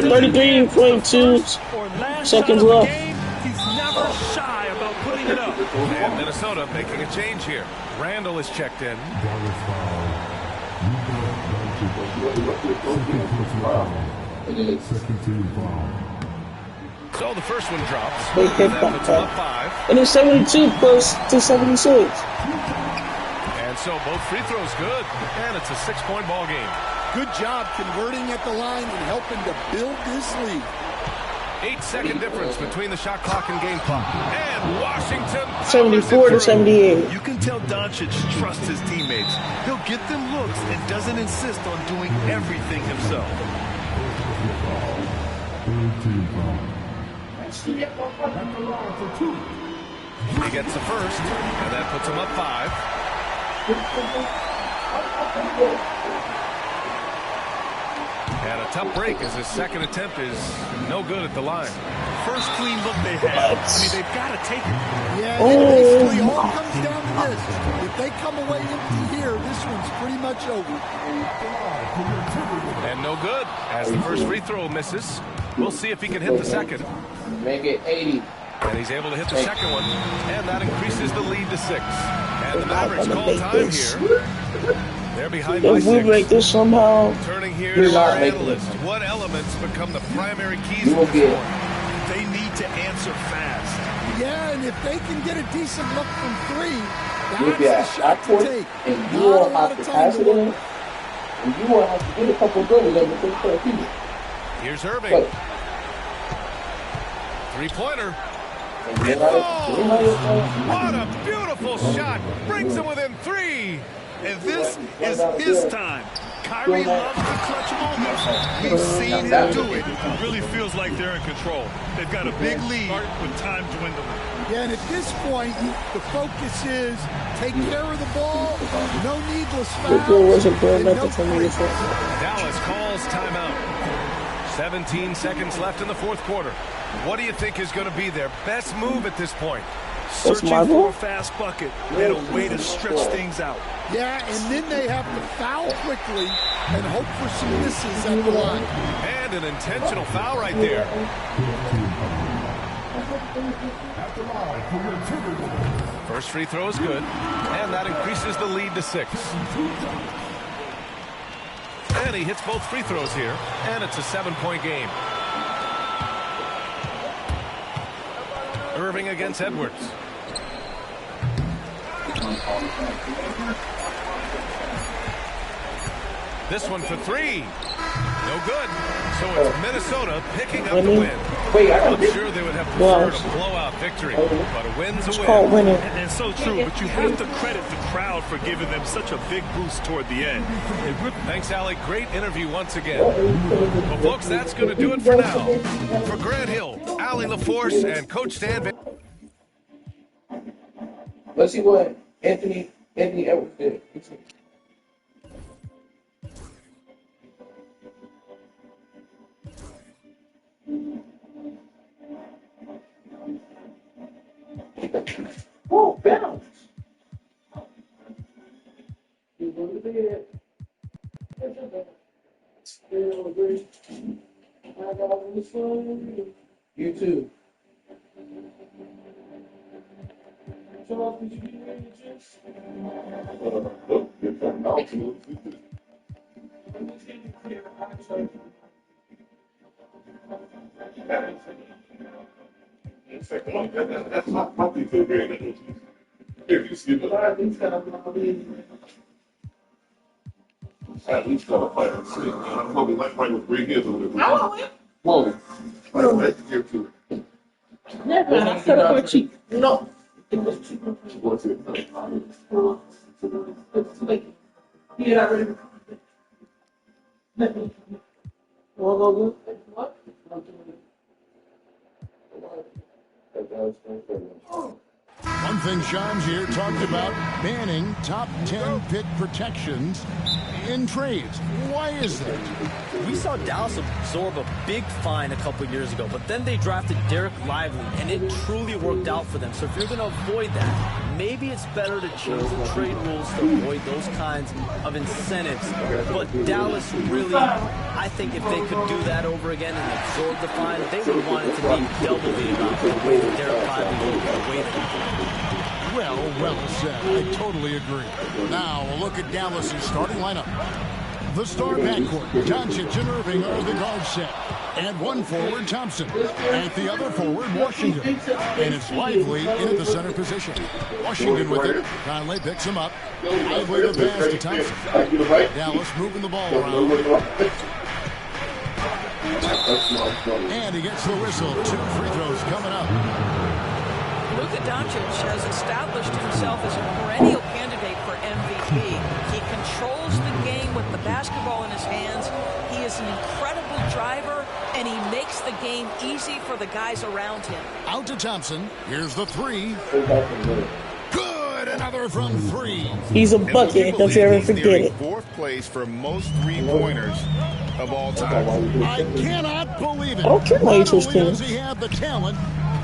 33.2 seconds left. He's never shy about putting it up. And Minnesota making a change here. Randall is checked in. So the first one drops. They hit That puts them up 5. And it's 72 plus to 76. And so both free throws good. And it's a 6-point ball game. Good job converting at the line and helping to build this lead. 8-second difference between the shot clock and game clock. And Washington 74 to 78. You can tell Doncic trusts his teammates. He'll get them looks and doesn't insist on doing everything himself. He gets the first, and that puts him up 5. And a tough break as his second attempt is no good at the line. First clean look they have. I mean, they've got to take it. Yeah, it basically all comes down to this. If they come away empty here, this one's pretty much over. And no good as the first free throw misses. We'll see if he can hit the second. Make it 80. And he's able to hit the second one, and that increases the lead to 6. And the Mavericks call time here. They're behind by 6. If we break this somehow, turning here to our analyst. What elements become the primary keys for the score? They need to answer fast. Yeah, and if they can get a decent look from 3, You'll be that's a shot to take. And you won't have to pass it in. And you won't have to get a couple of goals every 6 people. Here's Irving. Three-pointer. Oh, what a beautiful shot. Brings him within 3. And this is his time. Kyrie loves the clutch moments. We've seen him do it. It really feels like they're in control. They've got a big lead with time dwindling. Yeah, and at this point, the focus is take care of the ball, no needless fouls. Dallas calls timeout. 17 seconds left in the fourth quarter. What do you think is going to be their best move at this point? Searching for a fast bucket and a way to stretch things out. Yeah, and then they have to foul quickly and hope for some misses at the line. And an intentional foul right there. First free throw is good, and that increases the lead to 6. And he hits both free throws here, and it's a 7-point game. Irving against Edwards. This one for 3. No good. So it's Minnesota picking up the win. I'm sure they would have preferred a blowout victory, but a win's a win. And so true, but you have to credit the crowd for giving them such a big boost toward the end. Thanks, Allie. Great interview once again. Well, folks, that's going to do it for now. For Grant Hill, Allie LaForce, and Coach Stan Van. Let's see what Anthony Edwards did. Whoa, bounce. You go to bed. You too. That's not probably so great. If you see the at least got a fight on six. I'm probably like Michael 3 years or whatever. Whoa. Right here too. Never. I said it for cheap. No. What's it? Yeah, ready. Wanna go good? What? One thing Shams here talked about, banning top 10 pick protections in trades. Why is that? We saw Dallas absorb a big fine a couple years ago, but then they drafted Derek Lively, and it truly worked out for them. So if you're going to avoid that, maybe it's better to change the trade rules to avoid those kinds of incentives. But Dallas really, I think if they could do that over again and absorb the fine, they would want it to be double the amount the way that Derek Lively looked, the way that he did. Well said. I totally agree. Now, a look at Dallas's starting lineup. The star backcourt, Doncic and Irving are the guard set. And one forward, Thompson. At the other forward, Washington. And it's Lively in at the center position. Washington with it. Conley picks him up. Lively the pass to Thompson. Dallas moving the ball around. And he gets the whistle. 2 free throws coming up. Luka Doncic has established himself as a perennial candidate for MVP. He controls the game with the basketball in his hands. He is an incredible driver, and he makes the game easy for the guys around him. Out to Thompson. Here's the 3. Good. Another from 3. He's a bucket. Don't you ever forget it. 4th place for most 3-pointers of all time. I cannot believe it. I don't care about Not H.S. only does he have the talent,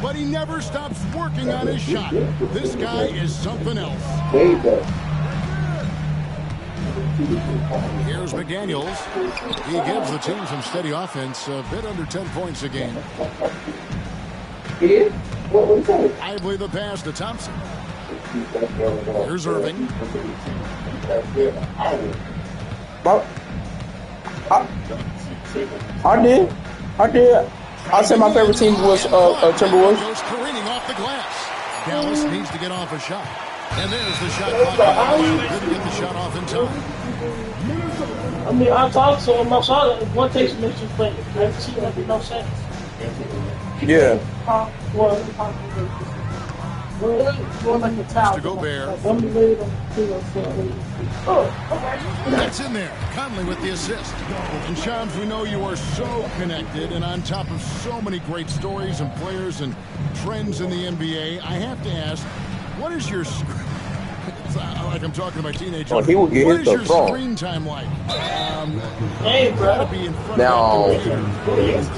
but he never stops working on his shot. This guy is something else. Here's McDaniels. He gives the team some steady offense, a bit under 10 points a game. Lively the pass to Thompson. Here's Irving. I did. I said my favorite team was Timberwolves. Goes careening off the glass. Dallas needs to get off a shot. And there's the shot clock. Didn't get the shot off in time. I mean, I talked to him. I saw that one takes mention play. I see that make no sense. Yeah. To Gobert. That's in there. Conley with the assist. And Shams, we know you are so connected and on top of so many great stories and players and trends in the NBA. I have to ask, what is your like I'm talking to my teenager. Oh, he will get his your phone. screen time like? Hey, bro. Now,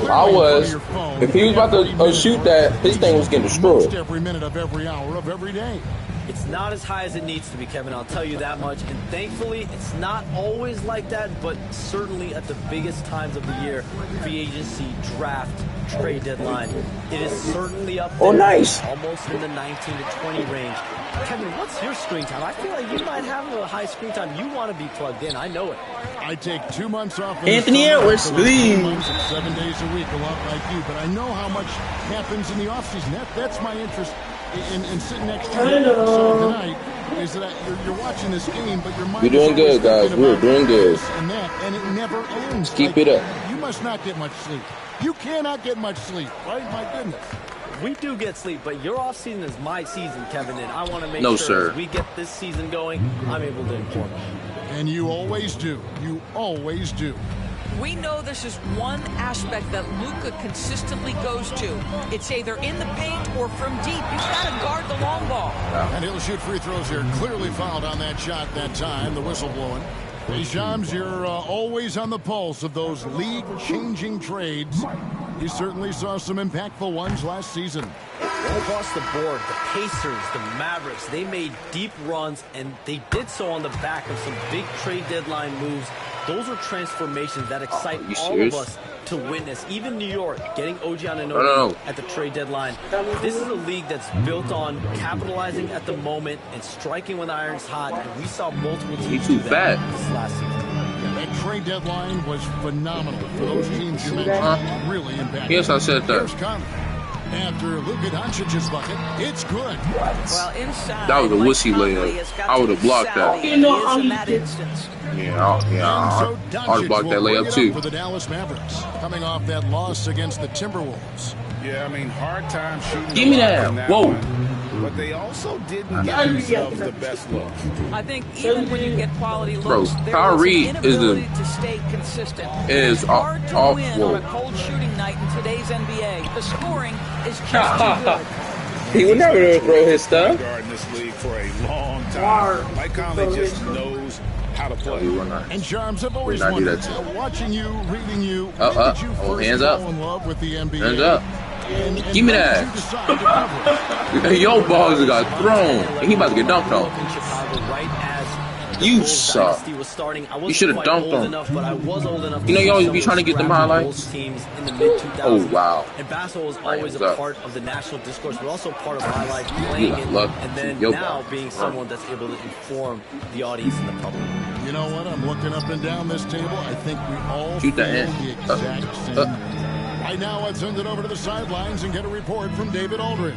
I was, if he was about to shoot that, his thing was getting destroyed. Most every minute of every hour of every day. It's not as high as it needs to be, Kevin. I'll tell you that much. And thankfully, it's not always like that, but certainly at the biggest times of the year, free agency, draft, trade deadline, it is certainly up there. Oh, nice. Almost in the 19 to 20 range. Kevin, what's your screen time? I feel like you might have a high screen time. You want to be plugged in. I know it. I take 2 months off. Anthony Edwards, please. 7 days a week, a lot like you. But I know how much happens in the offseason. That's my interest in sitting next to you. So tonight is that you're watching this game, but your mind. We're doing good, guys. We're doing good. And it never ends. Keep it up. You must not get much sleep. You cannot get much sleep, right? My goodness. We do get sleep, but your off season is my season, Kevin, and I want to make sure as we get this season going, I'm able to inform you. And you always do. You always do. We know this is one aspect that Luka consistently goes to. It's either in the paint or from deep. You've got to guard the long ball. And he'll shoot free throws here. Clearly fouled on that shot that time. The whistle blowing. Hey, Shams, you're always on the pulse of those league-changing trades. You certainly saw some impactful ones last season. Across the board, the Pacers, the Mavericks, they made deep runs, and they did so on the back of some big trade deadline moves. Those are transformations that excite all of us to witness. Even New York getting OG Anunoby at the trade deadline. This is a league that's built on capitalizing at the moment and striking when the iron's hot. And we saw multiple teams do that this last season. That trade deadline was phenomenal for those teams you mentioned. Really impactful. Yes, I said that. After Luka Doncic's bucket, it's good. Well, inside, that was a wussy layup. I would have blocked that. You know how in that instance. Yeah, I would have blocked that layup too. For the Dallas Mavericks, coming off that loss against the Timberwolves. Yeah, I mean, hard time shooting. Give me that. Whoa. But they also didn't get themselves the best look. I think even when you get quality looks, bro, Kyrie is to stay consistent. Is hard to off. win on a cold shooting night in today's NBA. The scoring is just too good. He would never throw his stuff. Guarding this league for a long time. Mike Conley just knows how to play. And Charms, I've always wondered, watching you, reading you, when did you first hands up. fall in love with the NBA? Hands up. And give me that. Yo, balls got thrown. And he about to get dunked on. In Chicago, right as You suck. You should have dunked him. You know you always be trying to get them highlights. Oh wow. And basketball is always a part of the national discourse, but also part of my life playing it, and then now being someone that's able to inform the audience and the public. You know what? I'm looking up and down this table. I think we all shoot feel that the exact same. Right now, let's send it over to the sidelines and get a report from David Aldridge.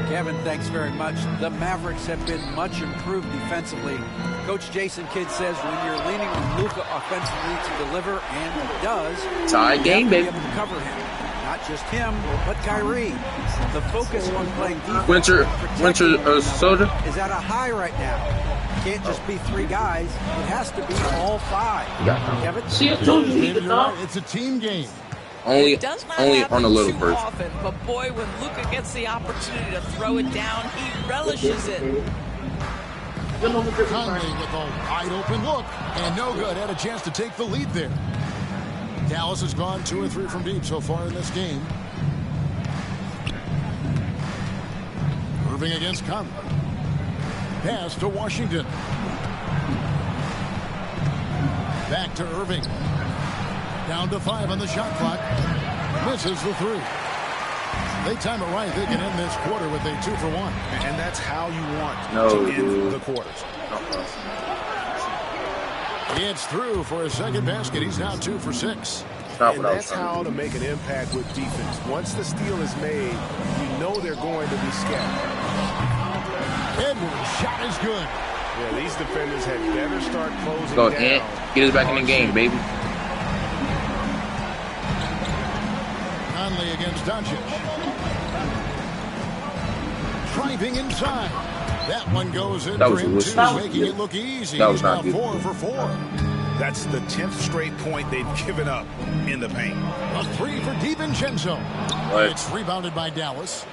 Kevin, thanks very much. The Mavericks have been much improved defensively. Coach Jason Kidd says when you're leaning on Luka offensively to deliver, and he does, tie game, baby. Be able to cover him. Not just him, but Kyrie. The focus on playing defense Winter Soldier is at a high right now. Can't just be three guys. It has to be all five. Kevin? It's a team game. Only on a little version. Often, but boy, when Luka gets the opportunity to throw it down, he relishes it. Conley with a wide open look, and no good. Had a chance to take the lead there. Dallas has gone 2 or 3 from deep so far in this game. Irving against Conley. Pass to Washington. Back to Irving. Down to 5 on the shot clock. Misses the 3. They time it right. They can end this quarter with a 2 for 1. And that's how you want to end the quarters. It's through for his second basket. He's now 2 for 6. And that's how to make an impact with defense. Once the steal is made, you know they're going to be scattered. Edwards' shot is good. Yeah, these defenders had better start closing down. Get us back in the game, baby. Conley against Doncic. Driving inside. That one goes in for him too, making it look easy. That was He's not now good. 4 for 4. That's the 10th straight point they've given up in the paint. A 3 for DiVincenzo. It's rebounded by Dallas.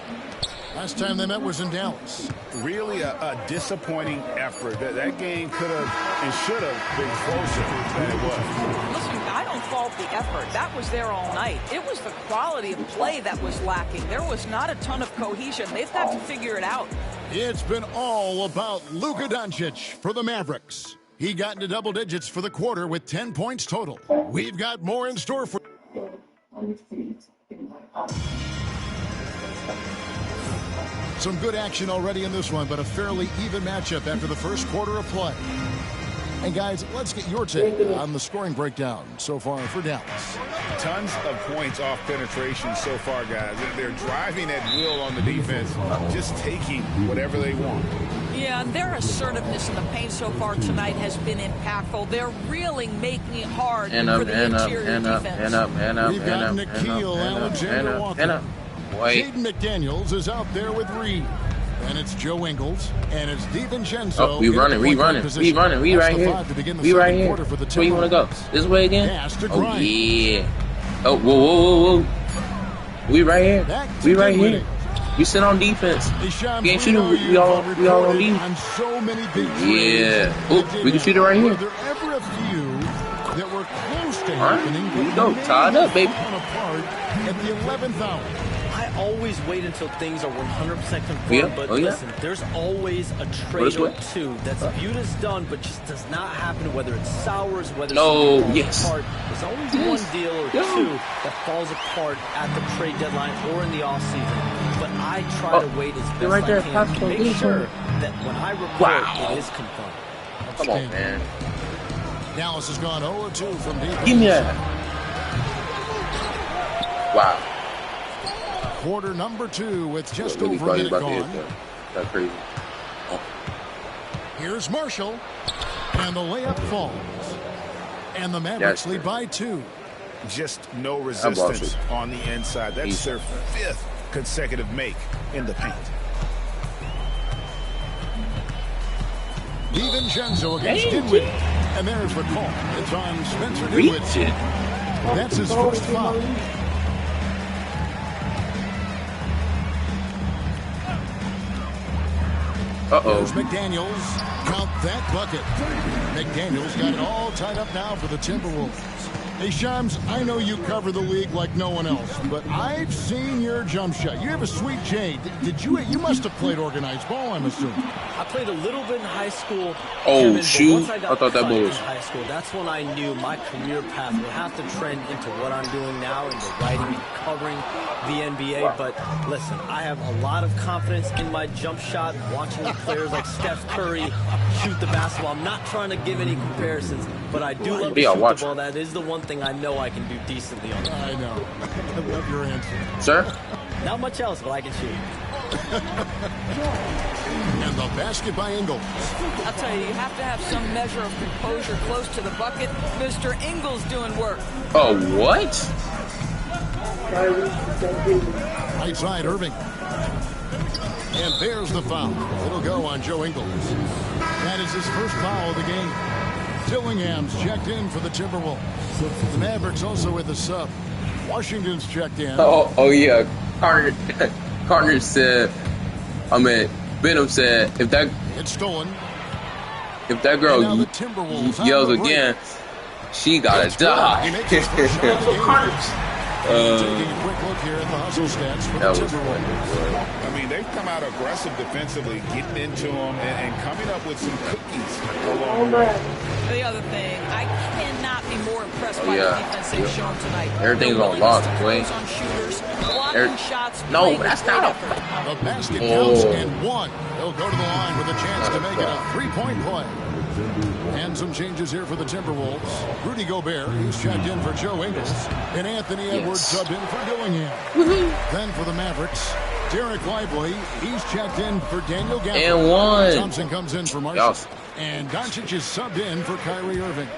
Last time they met was in Dallas. Really a disappointing effort. That game could have and should have been closer than it was. Listen, I don't fault the effort. That was there all night. It was the quality of play that was lacking. There was not a ton of cohesion. They've got to figure it out. It's been all about Luka Doncic for the Mavericks. He got into double digits for the quarter with 10 points total. We've got more in store for... Some good action already in this one, but a fairly even matchup after the first quarter of play. And guys, let's get your take on the scoring breakdown so far for Dallas. Tons of points off penetration so far, guys. They're driving at will on the defense, just taking whatever they want. Yeah, and their assertiveness in the paint so far tonight has been impactful. They're really making it hard for the interior defense. We've got Nickeil Alexander-Walker. Jaden McDaniels is out there with Reed. And it's Joe Ingles, and it's DiVincenzo. Oh, we right here. We right here. Where you want to go? This way again? Oh, yeah. Oh, whoa. We right here. We right here. We sit on defense. We ain't shooting. We all on defense. Yeah. Oh, we can shoot it right here. There ever a few that were close to happening. Here we go. Tied up, baby. At the 11th hour. I always wait until things are 100% confirmed, but listen, there's always a trade or two that's viewed as done, but just does not happen, whether it's sours, whether it's apart. There's always one deal or two that falls apart at the trade deadline or in the offseason. But I try to wait as best I can to make sure that when I report, it is confirmed. Come on, man. Dallas has gone 0-2 from deep. Give me that. Wow. Quarter number 2 with just over a minute gone. That's crazy. Here's Marshall, and the layup falls. And the Mavericks lead by 2. Just no resistance on the inside. That's their 5th consecutive make in the paint. DiVincenzo against Dinwiddie. And there's the call. It's on Spencer Dinwiddie. That's his first foul. There's McDaniels. Count that bucket. McDaniels got it all tied up now for the Timberwolves. Hey, Shams, I know you cover the league like no one else, but I've seen your jump shot. You have a sweet J. You must have played organized ball, I'm assuming. I played a little bit in high school. Oh, Kevin, shoot. I thought that was was high school. That's when I knew my career path would have to trend into what I'm doing now, into writing and covering the NBA. But listen, I have a lot of confidence in my jump shot, watching the players like Steph Curry shoot the basketball. I'm not trying to give any comparisons, but I do love to shoot the ball. That is the one thing I know I can do decently on. I know. I love your answer. Sir? Not much else, but I can shoot. And the basket by Ingles. I'll tell you, you have to have some measure of composure close to the bucket. Mr. Ingles doing work. Oh, what? Right side, Irving. And there's the foul. It'll go on Joe Ingles. That is his first foul of the game. Dillingham's checked in for the Timberwolves. The Mavericks also with a sub. Washington's checked in. Oh yeah. Carter said, Benham said, if that it's stolen. If that girl yells again, she gotta die. Taking a quick look here at the hustle stats for the Timberwolves. I mean, they've come out aggressive defensively, getting into them and coming up with some cookies along the way. The other thing, I cannot be more impressed by the defense they've shown tonight. Everything's on loss, boy. On shooters, blocking shots. No, that's not. The basket counts and one. They'll go to the line with a chance to make it a three-point play. And some changes here for the Timberwolves. Rudy Gobert, he's checked in for Joe Ingles. And Anthony Edwards subbed in for Dillingham. Then for the Mavericks, Derek Lively, he's checked in for Daniel Gafford. And one. Thompson comes in for Marshall. And Doncic is subbed in for Kyrie Irving.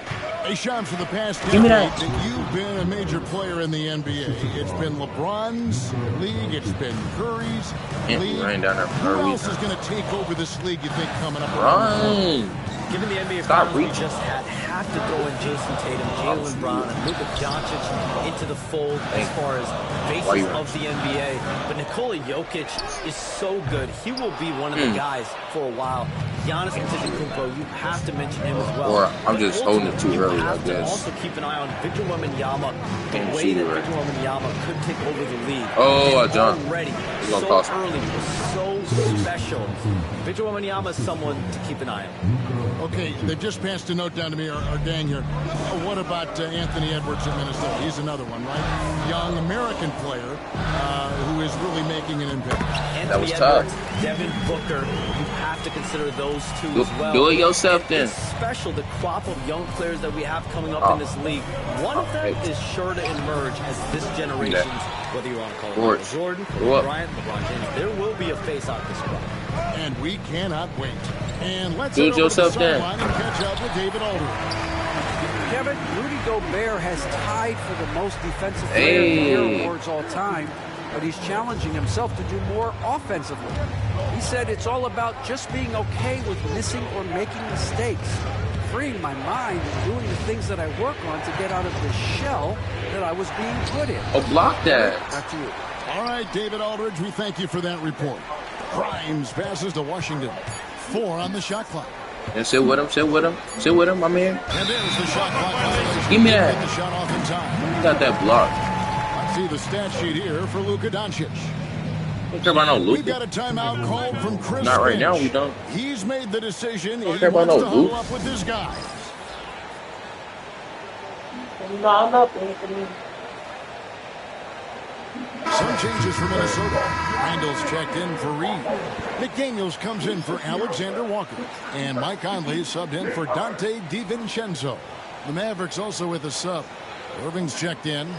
Hey, Sean, for the past decade that you've been a major player in the NBA, it's been LeBron's league, it's been Curry's league. Who else is going to take over this league, you think, coming up? Given the NBA Finals we just have to throw in Jason Tatum, Jaylen Brown, and Luka Doncic into the fold as far as basis of the NBA. But Nikola Jokic is so good. He will be one of the guys for a while. Giannis Antetokounmpo, you have to mention him as well. Or I'm just holding it too early, I guess. You have to also keep an eye on Victor Wembanyama, the way that Victor Wembanyama could take over the league. Oh, John. Already, so early, so special. Victor Wembanyama is someone to keep an eye on. Okay, they just passed a note down to me, or Dan here. What about Anthony Edwards in Minnesota? He's another one, right? Young American player who is really making an impact. That was Edwards, tough. Devin Booker, you have to consider those two as well. Do it yourself then. It's special, the crop of young players that we have coming up in this league. One of them is sure to emerge as this generation's, whether you want to call it Jordan, Bryant, LeBron James. There will be a face-off this crop. And we cannot wait. And let's do it yourself then. And catch up with David Aldridge. Kevin, Rudy Gobert has tied for the most defensive player of the year awards all time, but he's challenging himself to do more offensively. He said it's all about just being okay with missing or making mistakes, freeing my mind and doing the things that I work on to get out of the shell that I was being put in. Oh, block that. Back to you. All right, David Aldridge, we thank you for that report. Grimes passes to Washington. 4 on the shot clock. And sit with him, my man. And there's the shot clock. Give me that. Get the shot off in time. Got that block. I see the stat sheet here for Luka Doncic. Don't care about no Luka. We've got a timeout called from Chris Not right Finch. now, we don't. He's made the decision. Don't He care about wants no to huddle Luka. up with this guy. No, nothing. Some changes for Minnesota. Randall's checked in for Reed. McDaniels comes in for Alexander Walker. And Mike Conley subbed in for Dante DiVincenzo. The Mavericks also with a sub. Irving's checked in.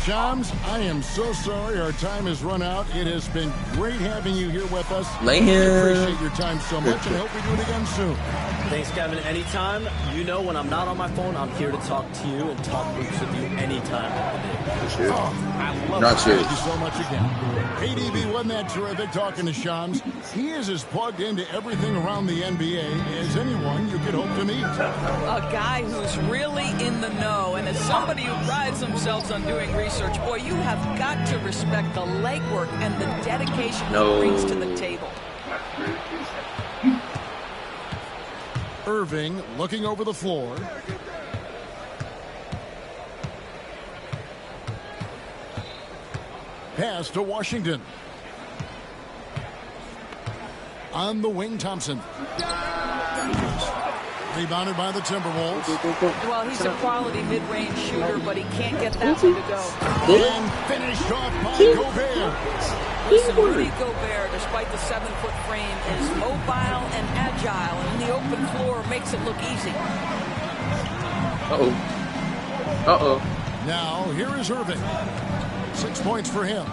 Shams, I am so sorry our time has run out. It has been great having you here with us. I appreciate your time so much and I hope we do it again soon. Thanks, Kevin. Anytime. You know, when I'm not on my phone, I'm here to talk to you and talk hoops with you anytime of the day. I love it. Thank you so much again. KDB, wasn't that terrific talking to Shams? He is as plugged into everything around the NBA as anyone you could hope to meet. A guy who's really in the know, and as somebody who prides themselves on doing research research. Boy, you have got to respect the legwork and the dedication he brings to the table. Irving looking over the floor. Pass to Washington. On the wing, Thompson. Rebounded by the Timberwolves. Well, he's a quality mid-range shooter, but he can't get that one to go. And finished off by Gobert. Listen, Rudy Gobert, despite the 7-foot frame, is mobile and agile, and the open floor makes it look easy. Now, here is Irving. 6 points for him.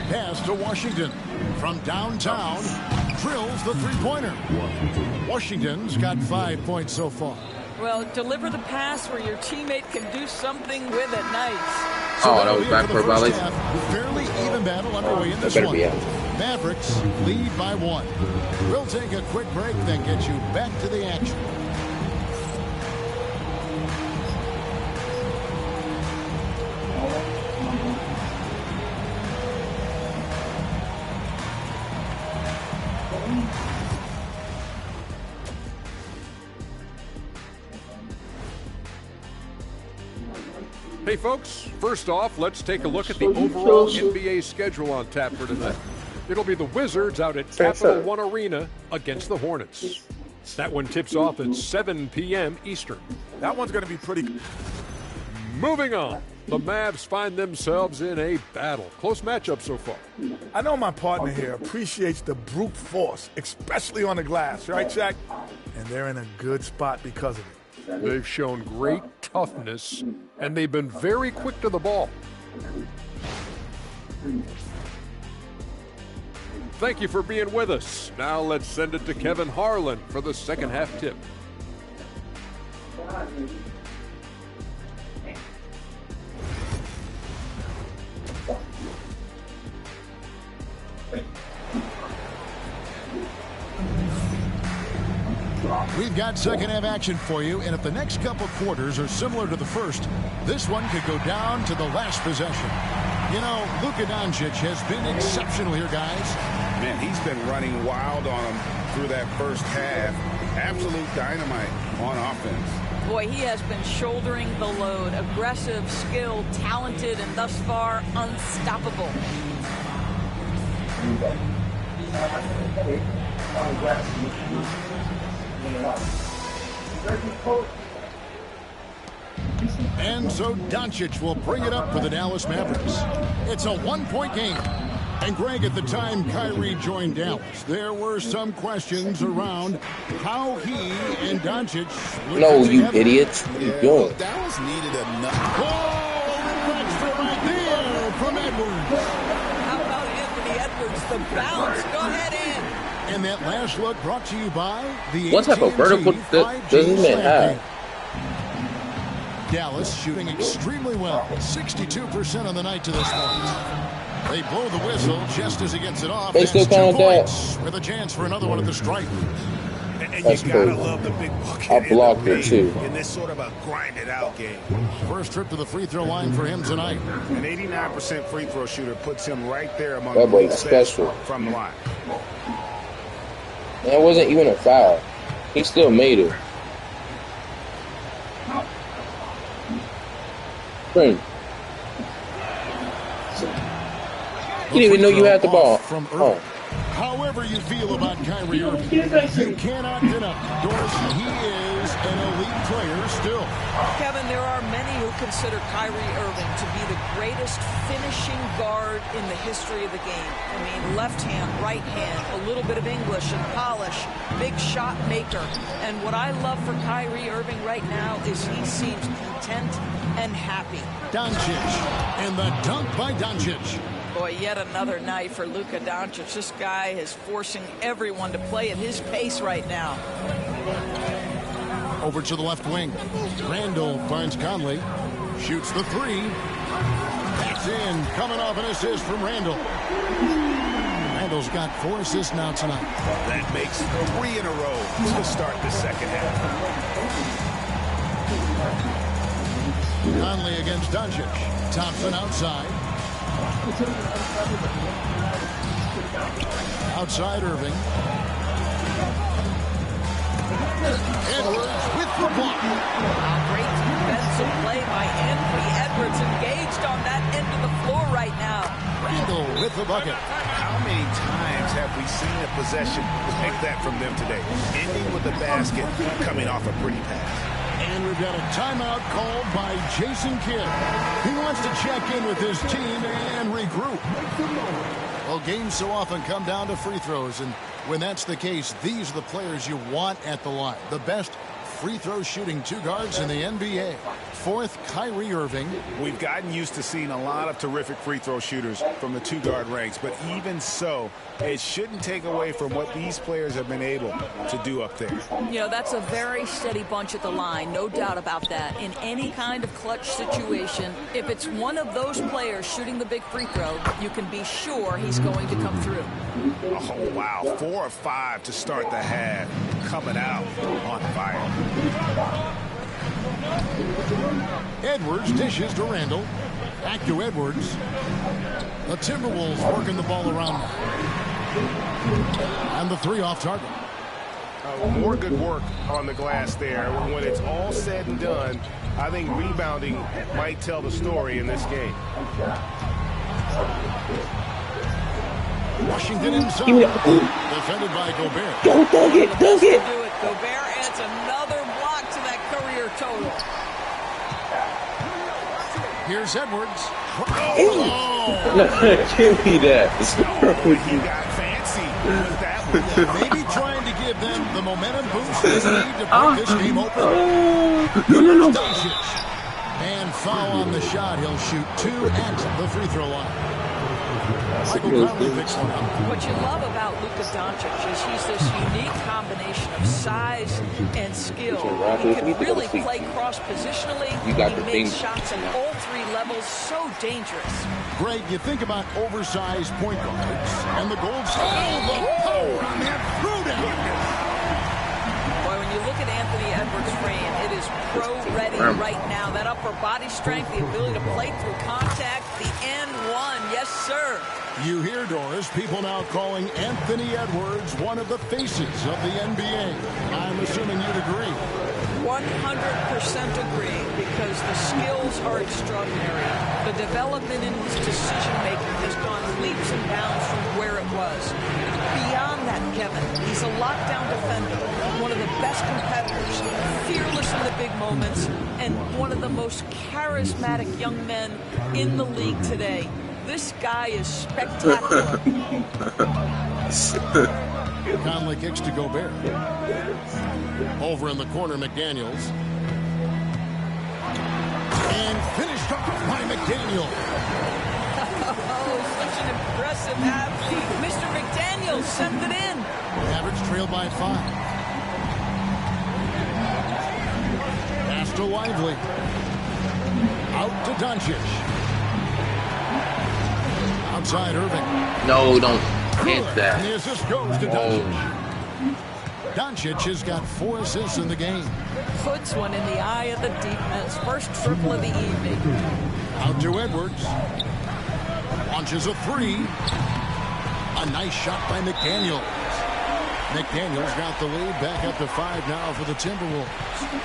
Pass to Washington. From downtown, drills the three-pointer. Washington's got 5 points so far. Well, deliver the pass where your teammate can do something with it. Nice. So that was backcourt violation. Fairly even battle underway in this one. Mavericks lead by 1. We'll take a quick break, then get you back to the action. Hey folks, first off, let's take a look at the overall NBA schedule on tap for tonight. It'll be the Wizards out at Capital One Arena against the Hornets. That one tips off at 7 p.m. Eastern. That one's going to be pretty... Moving on, the Mavs find themselves in a battle. Close matchup so far. I know my partner here appreciates the brute force, especially on the glass, right, Shaq? And they're in a good spot because of it. They've shown great toughness, and they've been very quick to the ball. Thank you for being with us. Now let's send it to Kevin Harlan for the second half tip. We've got second half action for you, and if the next couple quarters are similar to the first, this one could go down to the last possession. You know, Luka Doncic has been exceptional here, guys. Man, he's been running wild on them through that first half. Absolute dynamite on offense. Boy, he has been shouldering the load. Aggressive, skilled, talented, and thus far, unstoppable. And so Doncic will bring it up for the Dallas Mavericks. It's a one-point game. And Greg, at the time Kyrie joined Dallas, there were some questions around how he and Doncic would No, you idiots. What are you doing? Dallas needed enough. Oh, extra right there from Edwards. How about Anthony Edwards? The bounce. Go ahead in. And that last look brought to you by the What type of vertical does this man have? Dallas shooting extremely well. 62% on the night to this point. They blow the whistle just as he gets it off. They still count that. With a chance for another one at the stripe. And That's you gotta crazy. love the big bucket. I blocked it too. In this sort of a grinded out game. First trip to the free throw line for him tonight. An 89% free throw shooter puts him right there among That the boy's best special. from the line. That wasn't even a foul. He still made it. Friend. You didn't even know you had the ball. From Oh. However you feel about Kyrie Irving, you cannot deny, Doris, he is an elite player still. Kevin, there are many who consider Kyrie Irving to be the greatest finishing guard in the history of the game. I mean, left hand, right hand, a little bit of English and polish, big shot maker. And what I love for Kyrie Irving right now is he seems content and happy. Doncic, and the dunk by Doncic. Boy, yet another night for Luka Doncic. This guy is forcing everyone to play at his pace right now. Over to the left wing. Randall finds Conley. Shoots the three. That's in. Coming off an assist from Randall. Randall's got 4 assists now tonight. That makes 3 in a row to start the second half. Conley against Doncic. Thompson outside. Outside Irving. Edwards with the block. Great defensive play by Anthony Edwards, engaged on that end of the floor right now. Randall with the bucket. How many times have we seen a possession like that from them today? Ending with a basket, coming off a pretty pass. And we've got a timeout called by Jason Kidd. He wants to check in with his team and regroup. Well, games so often come down to free throws, and when that's the case, these are the players you want at the line. The best free throw shooting two guards in the NBA. Fourth, Kyrie Irving. We've gotten used to seeing a lot of terrific free throw shooters from the two-guard ranks, but even so, it shouldn't take away from what these players have been able to do up there. You know, that's a very steady bunch at the line, no doubt about that. In any kind of clutch situation, if it's one of those players shooting the big free throw, you can be sure he's going to come through. Oh, wow. 4 of 5 to start the half. Coming out on fire. Edwards dishes to Randall. Back to Edwards. The Timberwolves working the ball around. And the three off target. More good work on the glass there. When it's all said and done, I think rebounding might tell the story in this game. Washington inside. Defended by Gobert. Go, dunk it, dunk it. Gobert adds another block to that career total. Here's Edwards. Give me that. He got fancy with that one. Maybe trying to give them the momentum boost they need to break this game open. No. And foul on the shot. He'll shoot 2 at the free throw line. Michael Conley picks one up. What you love about Luka Doncic is he's this unique combination of size and skill. He can really play cross-positionally. He makes shots at all 3 levels. So dangerous. Greg, you think about oversized point guards and the gold star. The power on that throwdown. Boy, when you look at Anthony Edwards' frame, it is pro-ready right now. That upper body strength, the ability to play through contact, the and one. Yes, sir. You hear, Doris, people now calling Anthony Edwards one of the faces of the NBA. I'm assuming you'd agree. 100% agree, because the skills are extraordinary. The development in his decision-making has gone leaps and bounds from where it was. Beyond that, Kevin, he's a lockdown defender, one of the best competitors, fearless in the big moments, and one of the most charismatic young men in the league today. This guy is spectacular. Conley kicks to Gobert. Over in the corner, McDaniels. And finished off by McDaniel. Oh, such an impressive athlete. Mr. McDaniels sent it in. Average trailed by 5. Pass to Lively. Out to Doncic. Outside Irving. No, don't hit that. And the assist goes to Doncic. Doncic has got 4 assists in the game. Puts one in the eye of the defense. First triple of the evening. Out to Edwards. Launches a 3. A nice shot by McDaniels. McDaniels got the lead back up to 5 now for the Timberwolves.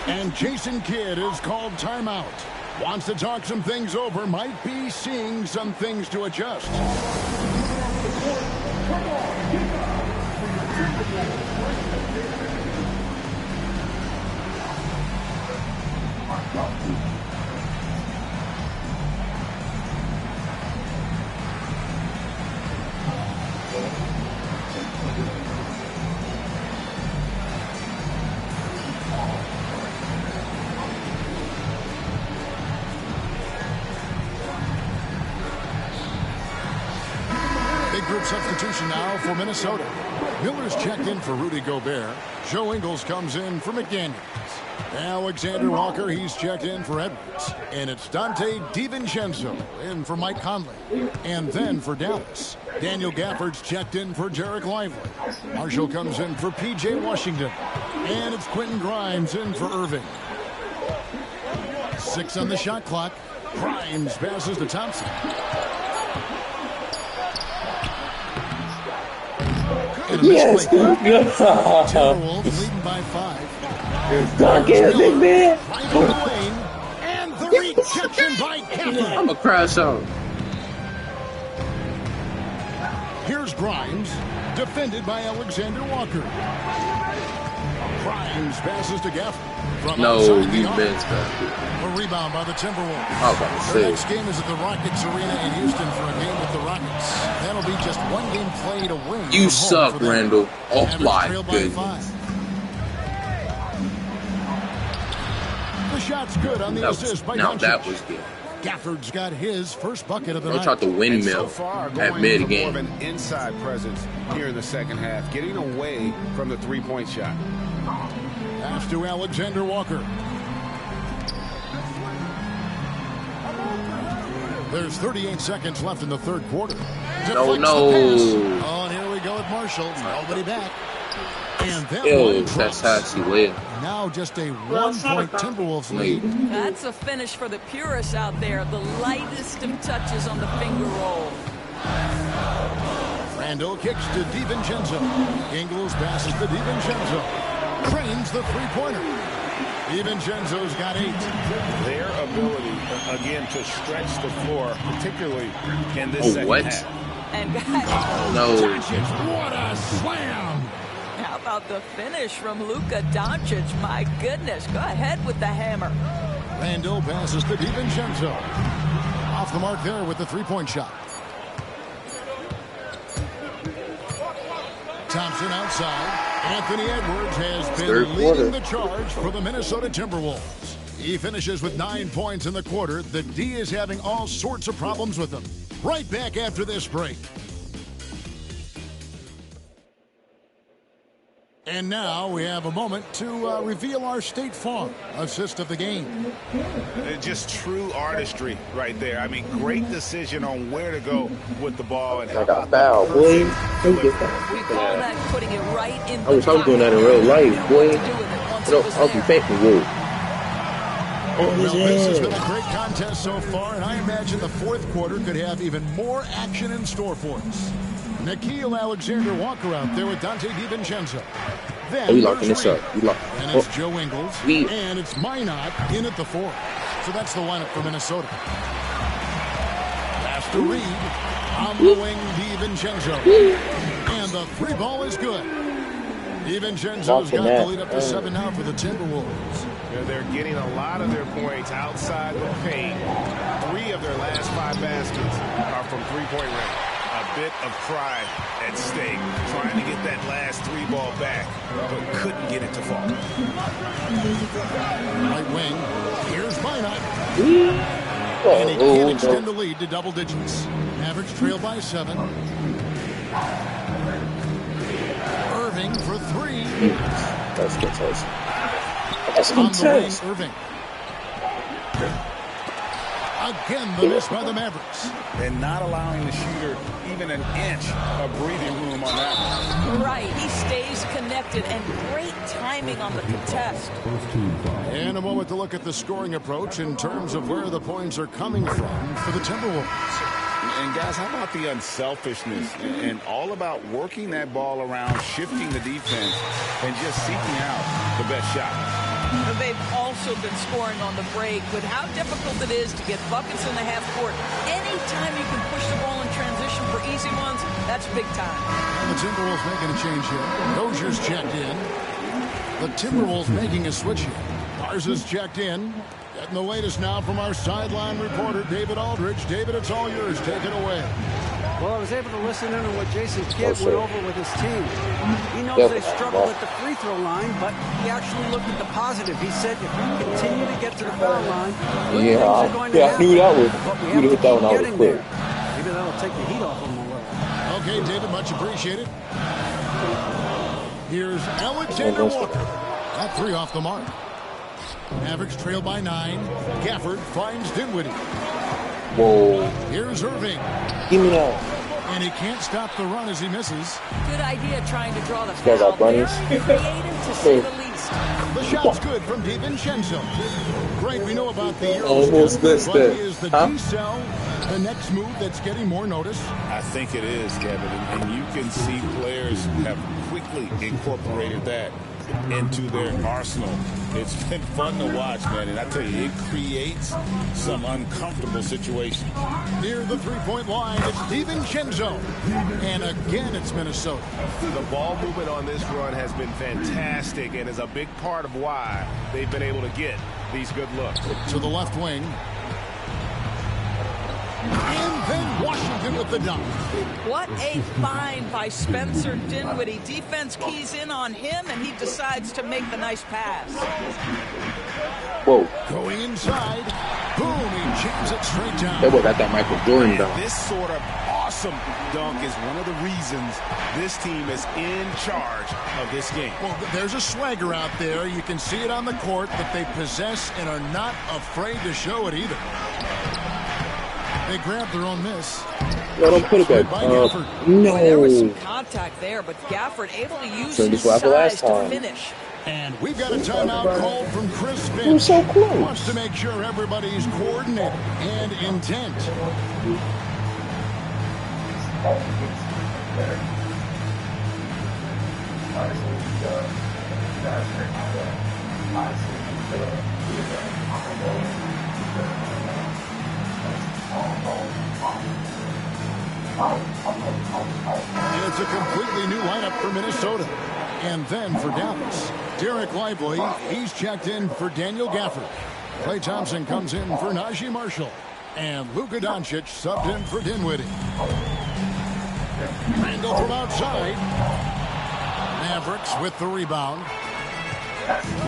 And Jason Kidd is called timeout. Wants to talk some things over, might be seeing some things to adjust. Group substitution now for Minnesota. Miller's checked in for Rudy Gobert. Joe Ingles comes in for McDaniels. Alexander Walker, he's checked in for Edwards. And it's Dante DiVincenzo in for Mike Conley. And then for Dallas, Daniel Gafford's checked in for Jarek Lively. Marshall comes in for P.J. Washington. And it's Quentin Grimes in for Irving. 6 on the shot clock. Grimes passes to Thompson. Yes. Timberwolves leading by 5. Dunk it, big man. Right in the lane. And the rejection by Gafford. I'm a crash out. Here's Grimes, defended by Alexander Walker. Grimes passes to Gafford. No, you missed that. A rebound by the Timberwolves. The next game is at the Rockets Arena in Houston for a game with the Rockets. That'll be just one game played away. You suck, Randall. Oh my goodness. The shot's good on the assist by Now that was good. Gafford's got his first bucket of the night. night. Tried to windmill at mid game. More of an inside presence here in the second half, getting away from the three-point shot. Pass to Alexander Walker. There's 38 seconds left in the third quarter. No. Oh, and here we go with Marshall. Nobody back. And that one that's how she lived. Now just a 1-point Timberwolves lead. That's a finish for the purists out there. The lightest of touches on the finger roll. Randall kicks to DiVincenzo. Ingles passes to DiVincenzo. Trains the three-pointer. DiVincenzo's got 8. Their ability, again, to stretch the floor, particularly in this second half. And guys, what a slam! How about the finish from Luka Doncic? My goodness, go ahead with the hammer. Randall passes to DiVincenzo. Off the mark there with the three-point shot. Thompson outside. Anthony Edwards has been leading the charge for the Minnesota Timberwolves. He finishes with 9 points in the quarter. The D is having all sorts of problems with them. Right back after this break. And now we have a moment to reveal our State Farm assist of the game. Just true artistry right there. I mean, great decision on where to go with the ball. And I got fouled, boy. We call that putting it right in the I was doing that in real life, boy. I'll be thankful, boy. Well, this has been a great contest so far, and I imagine the fourth quarter could have even more action in store for us. Nickeil Alexander-Walker out there with Donte DiVincenzo. Then we locking this up. And it's Joe Ingles. And it's Minot in at the 4. So that's the lineup for Minnesota. Pass to Reed. On the wing, DiVincenzo. And the 3 ball is good. DiVincenzo's got the lead up to 7 now for the Timberwolves. They're getting a lot of their points outside the paint. 3 of their last 5 baskets are from three-point range. A bit of pride at stake, trying to get that last 3 ball back, but couldn't get it to fall. Right wing, here's Minot. And he can't extend the lead to double digits. Mavericks trail by 7. Irving for 3. That's good toast. On the wing, Irving. Again, the miss by the Mavericks. And not allowing the shooter even an inch of breathing room on that one. Right, he stays connected, and great timing on the contest. And a moment to look at the scoring approach in terms of where the points are coming from for the Timberwolves. And guys, how about the unselfishness and all about working that ball around, shifting the defense, and just seeking out the best shot. They've also been scoring on the break, but how difficult it is to get buckets in the half court. Anytime you can push the ball in transition for easy ones, that's big time. And the Timberwolves making a change here. Dozier's checked in. The Timberwolves making a switch here. Garza's checked in. Getting the latest now from our sideline reporter, David Aldridge. David, it's all yours. Take it away. Well, I was able to listen in on what Jason Kidd went over with his team. He knows they struggle at the free throw line, but he actually looked at the positive. He said if we continue to get to the foul line, things are going to happen. I knew that was. But we have to keep getting there. Maybe that'll take the heat off him a little. Okay, David, much appreciated. Here's Alexander Walker. That 3 off the mark. Mavericks trail by 9. Gafford finds Dinwiddie. Whoa. Here's Irving. Give me that. And he can't stop the run as he misses. Good idea trying to draw the foul. Very creative to say the least. assist. The shot's good from DiVincenzo. Greg, we know about the who's this? But is the D-cell the next move that's getting more notice? I think it is, Kevin, and you can see players have quickly incorporated that into their arsenal. It's been fun to watch, man, and I tell you, it creates some uncomfortable situations. Near the three-point line, it's DiVincenzo. And again, it's Minnesota. The ball movement on this run has been fantastic and is a big part of why they've been able to get these good looks. To the left wing. And then Washington with the dunk. What a find by Spencer Dinwiddie. Defense keys in on him, and he decides to make the nice pass. Whoa. Going inside. Boom, he jams it straight down. That boy got that Michael Jordan dunk. This sort of awesome dunk is one of the reasons this team is in charge of this game. Well, there's a swagger out there. You can see it on the court that they possess and are not afraid to show it either. They grab their own miss. Let them put it back. Boy, there was some contact there, but Gafford able to use his size to finish. And we've got a timeout called from Chris Finch. We're so close. Wants to make sure everybody's coordinated and intent. And it's a completely new lineup for Minnesota. And then for Dallas, Derek Lively, he's checked in for Daniel Gafford. Klay Thompson comes in for Najee Marshall. And Luka Doncic subbed in for Dinwiddie. Randall from outside. Mavericks with the rebound.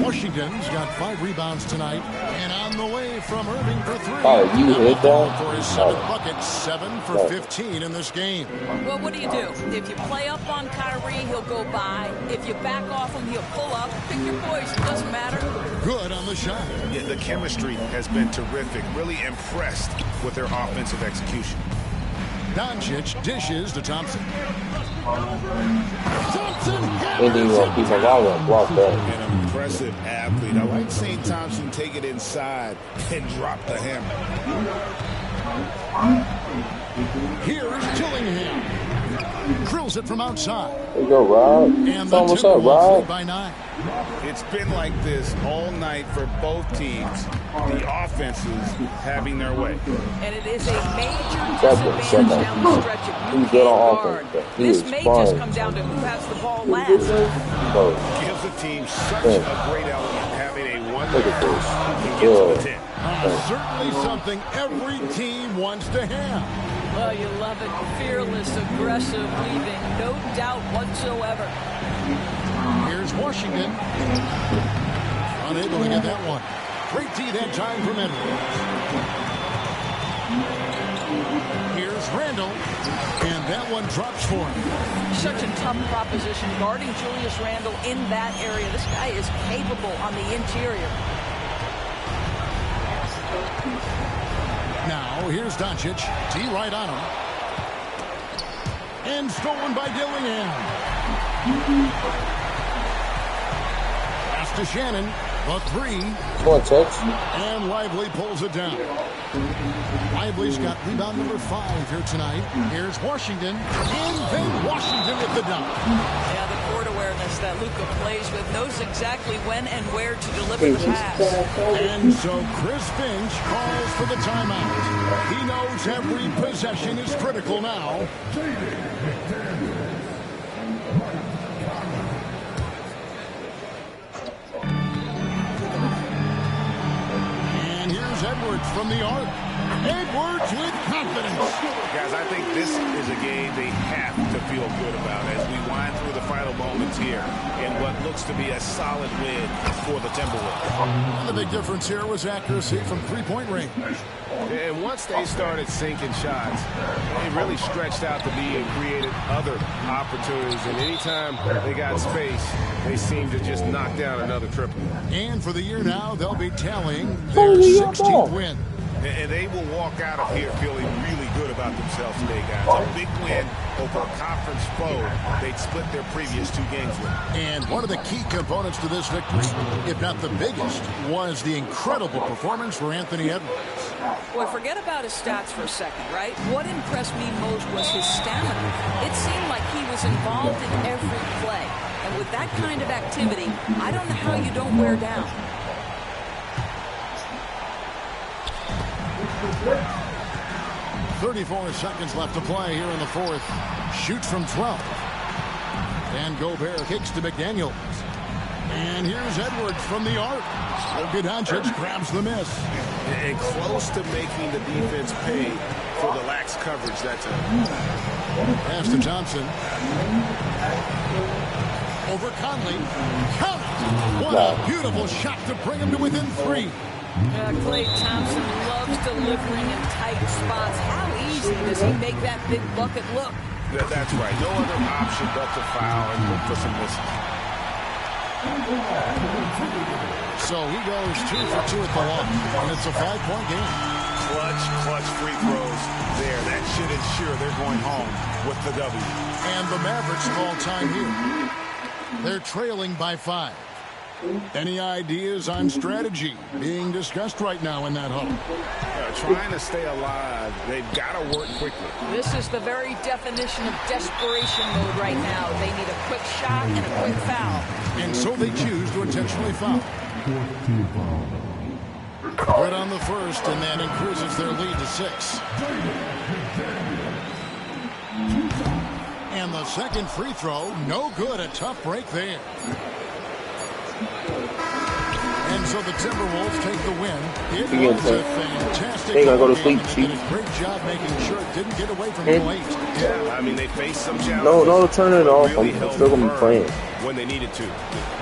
Washington's got 5 rebounds tonight, and on the way from Irving for 3. Oh, you hit that? For his 7th bucket, 7 for 15 in this game. Well, what do? If you play up on Kyrie, he'll go by. If you back off him, he'll pull up. Pick your poison, it doesn't matter. Good on the shot. Yeah, the chemistry has been terrific. Really impressed with their offensive execution. Doncic dishes to Thompson. Thompson he's a block that. An impressive athlete. I like seeing Thompson take it inside and drop the hammer. Here's Dillingham. Drills it from outside. There you go, Rob. And the what's up, Rob? By 9. It's been like this all night for both teams. The offenses having their way. And it is a major disadvantage down the stretch if you can't guard. This may just come down to who has the ball last. Gives the team such a great element having a one-man who gets to the 10. Certainly something every team wants to have. Well, you love it. Fearless, aggressive, leaving no doubt whatsoever. Here's Washington. Unable to get that one. Great D that time from Edwards. Here's Randall. And that one drops for him. Such a tough proposition guarding Julius Randle in that area. This guy is capable on the interior. Now, here's Doncic. T right on him. And stolen by Dillingham. Pass to Shannon. The 3. Come on, Tex. And Lively pulls it down. Lively's got rebound number 5 here tonight. Here's Washington. And then Washington with the dunk. Yeah, the court awareness that Luka plays with, knows exactly when and where to deliver the pass. And so Chris Finch calls for the timeout. He knows every possession is critical now. And here's Edwards from the arc. Edwards with confidence. Guys, I think this is a game they have to feel good about as we wind through the final moments here in what looks to be a solid win for the Timberwolves. And the big difference here was accuracy from three-point range. And once they started sinking shots, they really stretched out the lead and created other opportunities. And anytime they got space, they seemed to just knock down another triple. And for the year now, they'll be tallying their 16th win. And they will walk out of here feeling really good about themselves today, guys. A big win over a conference foe they'd split their previous 2 games with. And one of the key components to this victory, if not the biggest, was the incredible performance for Anthony Edwards. Boy, forget about his stats for a second, right? What impressed me most was his stamina. It seemed like he was involved in every play. And with that kind of activity, I don't know how you don't wear down. 34 seconds left to play here in the fourth. Shoots from 12. And Gobert kicks to McDaniels. And here's Edwards from the arc. Luka Doncic grabs the miss. And close to making the defense pay for the lax coverage that time. Pass to Thompson. Over Conley. Count it! What a beautiful shot to bring him to within 3. Klay Thompson loves delivering in tight spots. How easy does he make that big bucket look? That's right. No other option but to foul and look for some misses. So he goes 2 for 2 at the line, and it's a 5-point game. Clutch free throws there. That should ensure they're going home with the W. And the Mavericks call time here. They're trailing by 5. Any ideas on strategy being discussed right now in that huddle? Trying to stay alive. They've got to work quickly. This is the very definition of desperation mode right now. They need a quick shot and a quick foul. And so they choose to intentionally foul. Right on the first, and that increases their lead to 6. And the second free throw, no good. A tough break there. And so the Timberwolves take the win. It was a fantastic game. Go to sleep, Chief. Did a great job making sure it didn't get away from them late. Yeah, I mean, they faced some challenges. No, turn it off. I'm still going to be playing. When they needed to.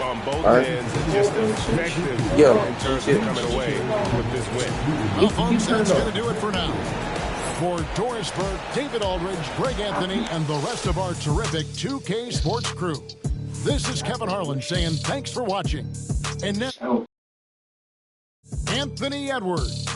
On both ends, and just effective in terms of coming away with this win. Well, folks, that's going to do it for now. For Doris Burke, David Aldridge, Greg Anthony, and the rest of our terrific 2K Sports crew, this is Kevin Harlan saying thanks for watching. And now, Anthony Edwards.